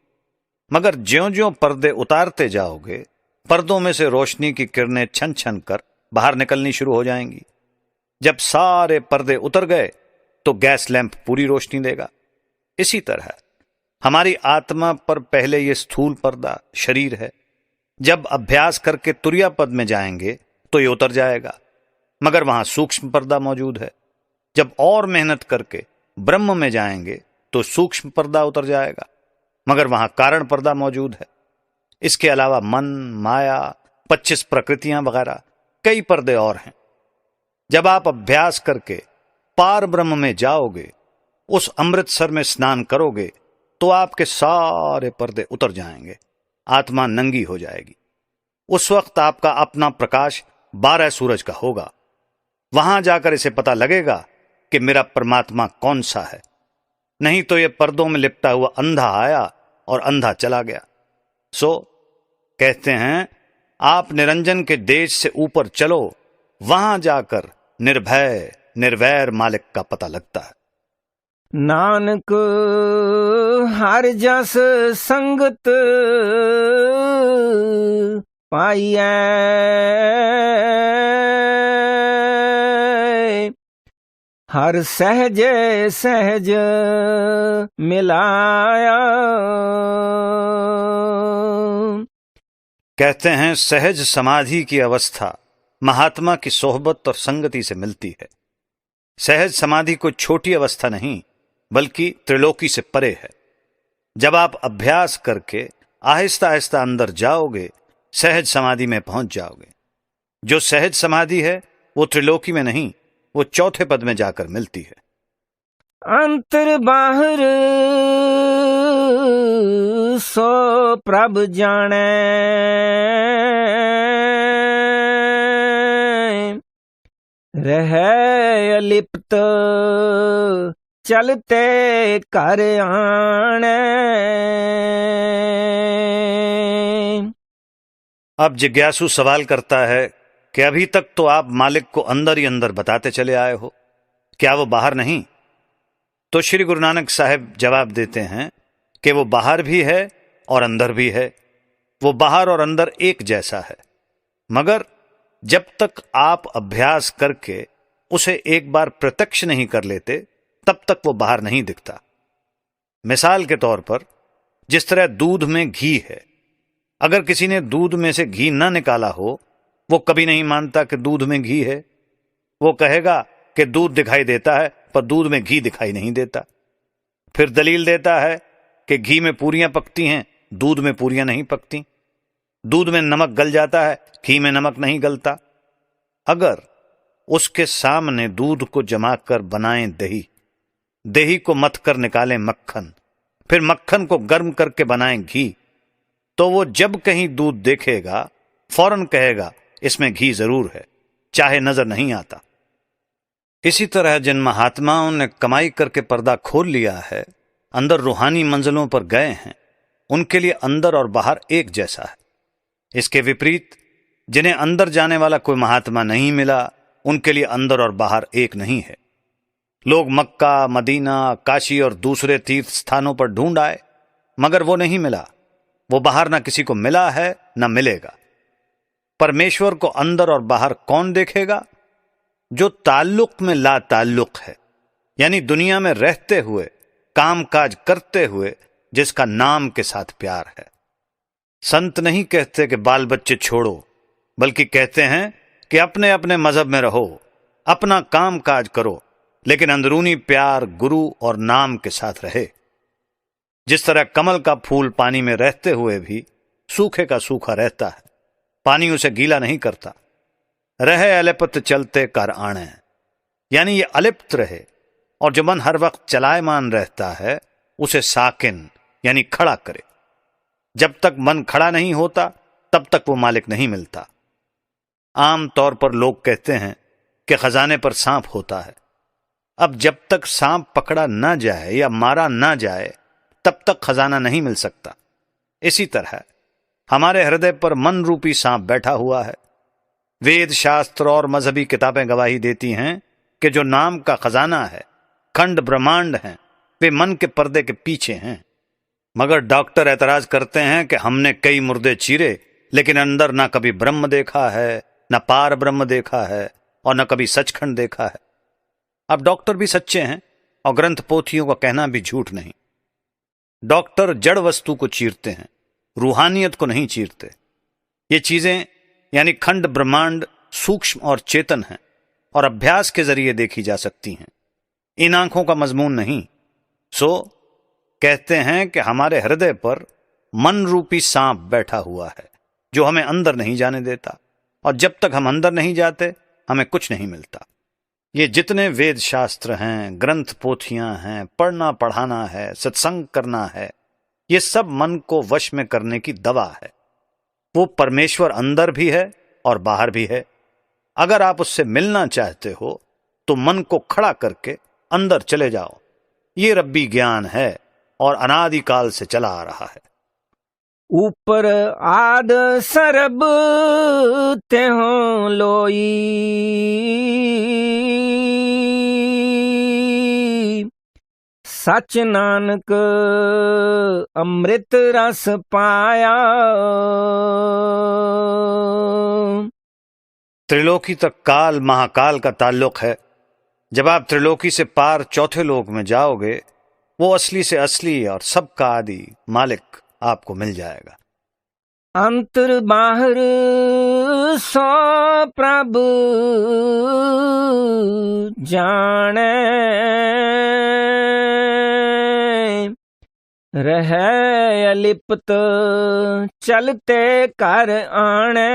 मगर ज्यों-ज्यों पर्दे उतारते जाओगे पर्दों में से रोशनी की किरणें छन छन कर बाहर निकलनी शुरू हो जाएंगी। जब सारे पर्दे उतर गए तो गैस लैंप पूरी रोशनी देगा। इसी तरह हमारी आत्मा पर पहले ये स्थूल पर्दा शरीर है। जब अभ्यास करके तुरिया पद में जाएंगे तो ये उतर जाएगा, मगर वहां सूक्ष्म पर्दा मौजूद है। जब और मेहनत करके ब्रह्म में जाएंगे तो सूक्ष्म पर्दा उतर जाएगा, मगर वहां कारण पर्दा मौजूद है। इसके अलावा मन, माया, 25 प्रकृतियां वगैरह कई पर्दे और हैं। जब आप अभ्यास करके पार ब्रह्म में जाओगे, उस अमृतसर में स्नान करोगे तो आपके सारे पर्दे उतर जाएंगे, आत्मा नंगी हो जाएगी। उस वक्त आपका अपना प्रकाश 12 सूरज का होगा। वहां जाकर इसे पता लगेगा कि मेरा परमात्मा कौन सा है। नहीं तो यह पर्दों में लिपटा हुआ अंधा आया और अंधा चला गया। सो कहते हैं आप निरंजन के देश से ऊपर चलो, वहां जाकर निर्भय निर्वैर मालिक का पता लगता है। नानक हर जस संगत पाइयै, हर सहज सहज मिलाया। कहते हैं सहज समाधि की अवस्था महात्मा की सोहबत और संगति से मिलती है। सहज समाधि कोई छोटी अवस्था नहीं बल्कि त्रिलोकी से परे है। जब आप अभ्यास करके आहिस्ता आहिस्ता अंदर जाओगे सहज समाधि में पहुंच जाओगे। जो सहज समाधि है वो त्रिलोकी में नहीं, वो चौथे पद में जाकर मिलती है। अंतर बाहर सो प्रभ जाने, रहे अलिप्त चलते कर आने। अब जिज्ञासु सवाल करता है कि अभी तक तो आप मालिक को अंदर ही अंदर बताते चले आए हो, क्या वो बाहर नहीं? तो श्री गुरु नानक साहब जवाब देते हैं कि वो बाहर भी है और अंदर भी है। वो बाहर और अंदर एक जैसा है, मगर जब तक आप अभ्यास करके उसे एक बार प्रत्यक्ष नहीं कर लेते तब तक वो बाहर नहीं दिखता। मिसाल के तौर पर जिस तरह दूध में घी है, अगर किसी ने दूध में से घी न निकाला हो वो कभी नहीं मानता कि दूध में घी है। वो कहेगा कि दूध दिखाई देता है पर दूध में घी दिखाई नहीं देता। फिर दलील देता है कि घी में पूरियां पकती हैं, दूध में पूरियां नहीं पकती। दूध में नमक गल जाता है, घी में नमक नहीं गलता। अगर उसके सामने दूध को जमा कर बनाएं दही, दही को मथ कर निकालें मक्खन, फिर मक्खन को गर्म करके बनाएं घी, तो वो जब कहीं दूध देखेगा फौरन कहेगा इसमें घी जरूर है, चाहे नजर नहीं आता। इसी तरह जिन महात्माओं ने कमाई करके पर्दा खोल लिया है, अंदर रूहानी मंजिलों पर गए हैं, उनके लिए अंदर और बाहर एक जैसा है। इसके विपरीत जिन्हें अंदर जाने वाला कोई महात्मा नहीं मिला, उनके लिए अंदर और बाहर एक नहीं है। लोग मक्का, मदीना, काशी और दूसरे तीर्थ स्थानों पर ढूंढ आए, मगर वो नहीं मिला। वो बाहर ना किसी को मिला है ना मिलेगा। परमेश्वर को अंदर और बाहर कौन देखेगा? जो ताल्लुक में ला ताल्लुक है, यानी दुनिया में रहते हुए, काम काज करते हुए जिसका नाम के साथ प्यार है। संत नहीं कहते कि बाल बच्चे छोड़ो, बल्कि कहते हैं कि अपने अपने मजहब में रहो, अपना काम काज करो, लेकिन अंदरूनी प्यार गुरु और नाम के साथ रहे। जिस तरह कमल का फूल पानी में रहते हुए भी सूखे का सूखा रहता है, पानी उसे गीला नहीं करता। रहे अलिप्त चलते कर आणे, यानी ये अलिप्त रहे, और जो मन हर वक्त चलायमान रहता है उसे साकिन यानी खड़ा करे। जब तक मन खड़ा नहीं होता तब तक वो मालिक नहीं मिलता। आम तौर पर लोग कहते हैं कि खजाने पर सांप होता है। अब जब तक सांप पकड़ा ना जाए या मारा ना जाए तब तक खजाना नहीं मिल सकता। इसी तरह हमारे हृदय पर मन रूपी सांप बैठा हुआ है। वेद शास्त्र और मजहबी किताबें गवाही देती हैं कि जो नाम का खजाना है, खंड ब्रह्मांड हैं, वे मन के पर्दे के पीछे हैं। मगर डॉक्टर एतराज करते हैं कि हमने कई मुर्दे चीरे, लेकिन अंदर ना कभी ब्रह्म देखा है, ना पार ब्रह्म देखा है, और न कभी सचखंड देखा है। अब डॉक्टर भी सच्चे हैं और ग्रंथ पोथियों का कहना भी झूठ नहीं। डॉक्टर जड़ वस्तु को चीरते हैं, रूहानियत को नहीं चीरते। ये चीजें यानी खंड ब्रह्मांड सूक्ष्म और चेतन हैं और अभ्यास के जरिए देखी जा सकती हैं, इन आंखों का मजमून नहीं। सो कहते हैं कि हमारे हृदय पर मन रूपी सांप बैठा हुआ है जो हमें अंदर नहीं जाने देता, और जब तक हम अंदर नहीं जाते हमें कुछ नहीं मिलता। ये जितने वेद शास्त्र हैं, ग्रंथ पोथियां हैं, पढ़ना पढ़ाना है, सत्संग करना है, ये सब मन को वश में करने की दवा है। वो परमेश्वर अंदर भी है और बाहर भी है। अगर आप उससे मिलना चाहते हो तो मन को खड़ा करके अंदर चले जाओ। ये रब्बी ज्ञान है और अनादिकाल से चला आ रहा है। ऊपर आद सरब तेहो लोई, सच नानक अमृत रस पाया। त्रिलोकी तक काल महाकाल का ताल्लुक है। जब आप त्रिलोकी से पार चौथे लोक में जाओगे, वो असली से असली और सबका आदि मालिक आपको मिल जाएगा। ਅੰਤਰ ਬਾਹਰ ਸੋ ਪ੍ਰਭ ਜਾਣੈ, ਰਹਿ ਅਲਿਪਤ ਚਲਤੇ ਘਰ ਆਣੈ,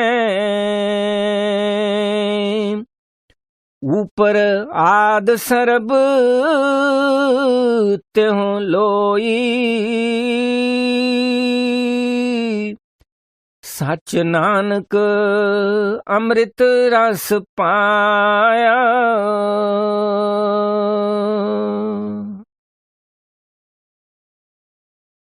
ऊपर आद सरब त्यों लोई, सच नानक अमृत रस पाया।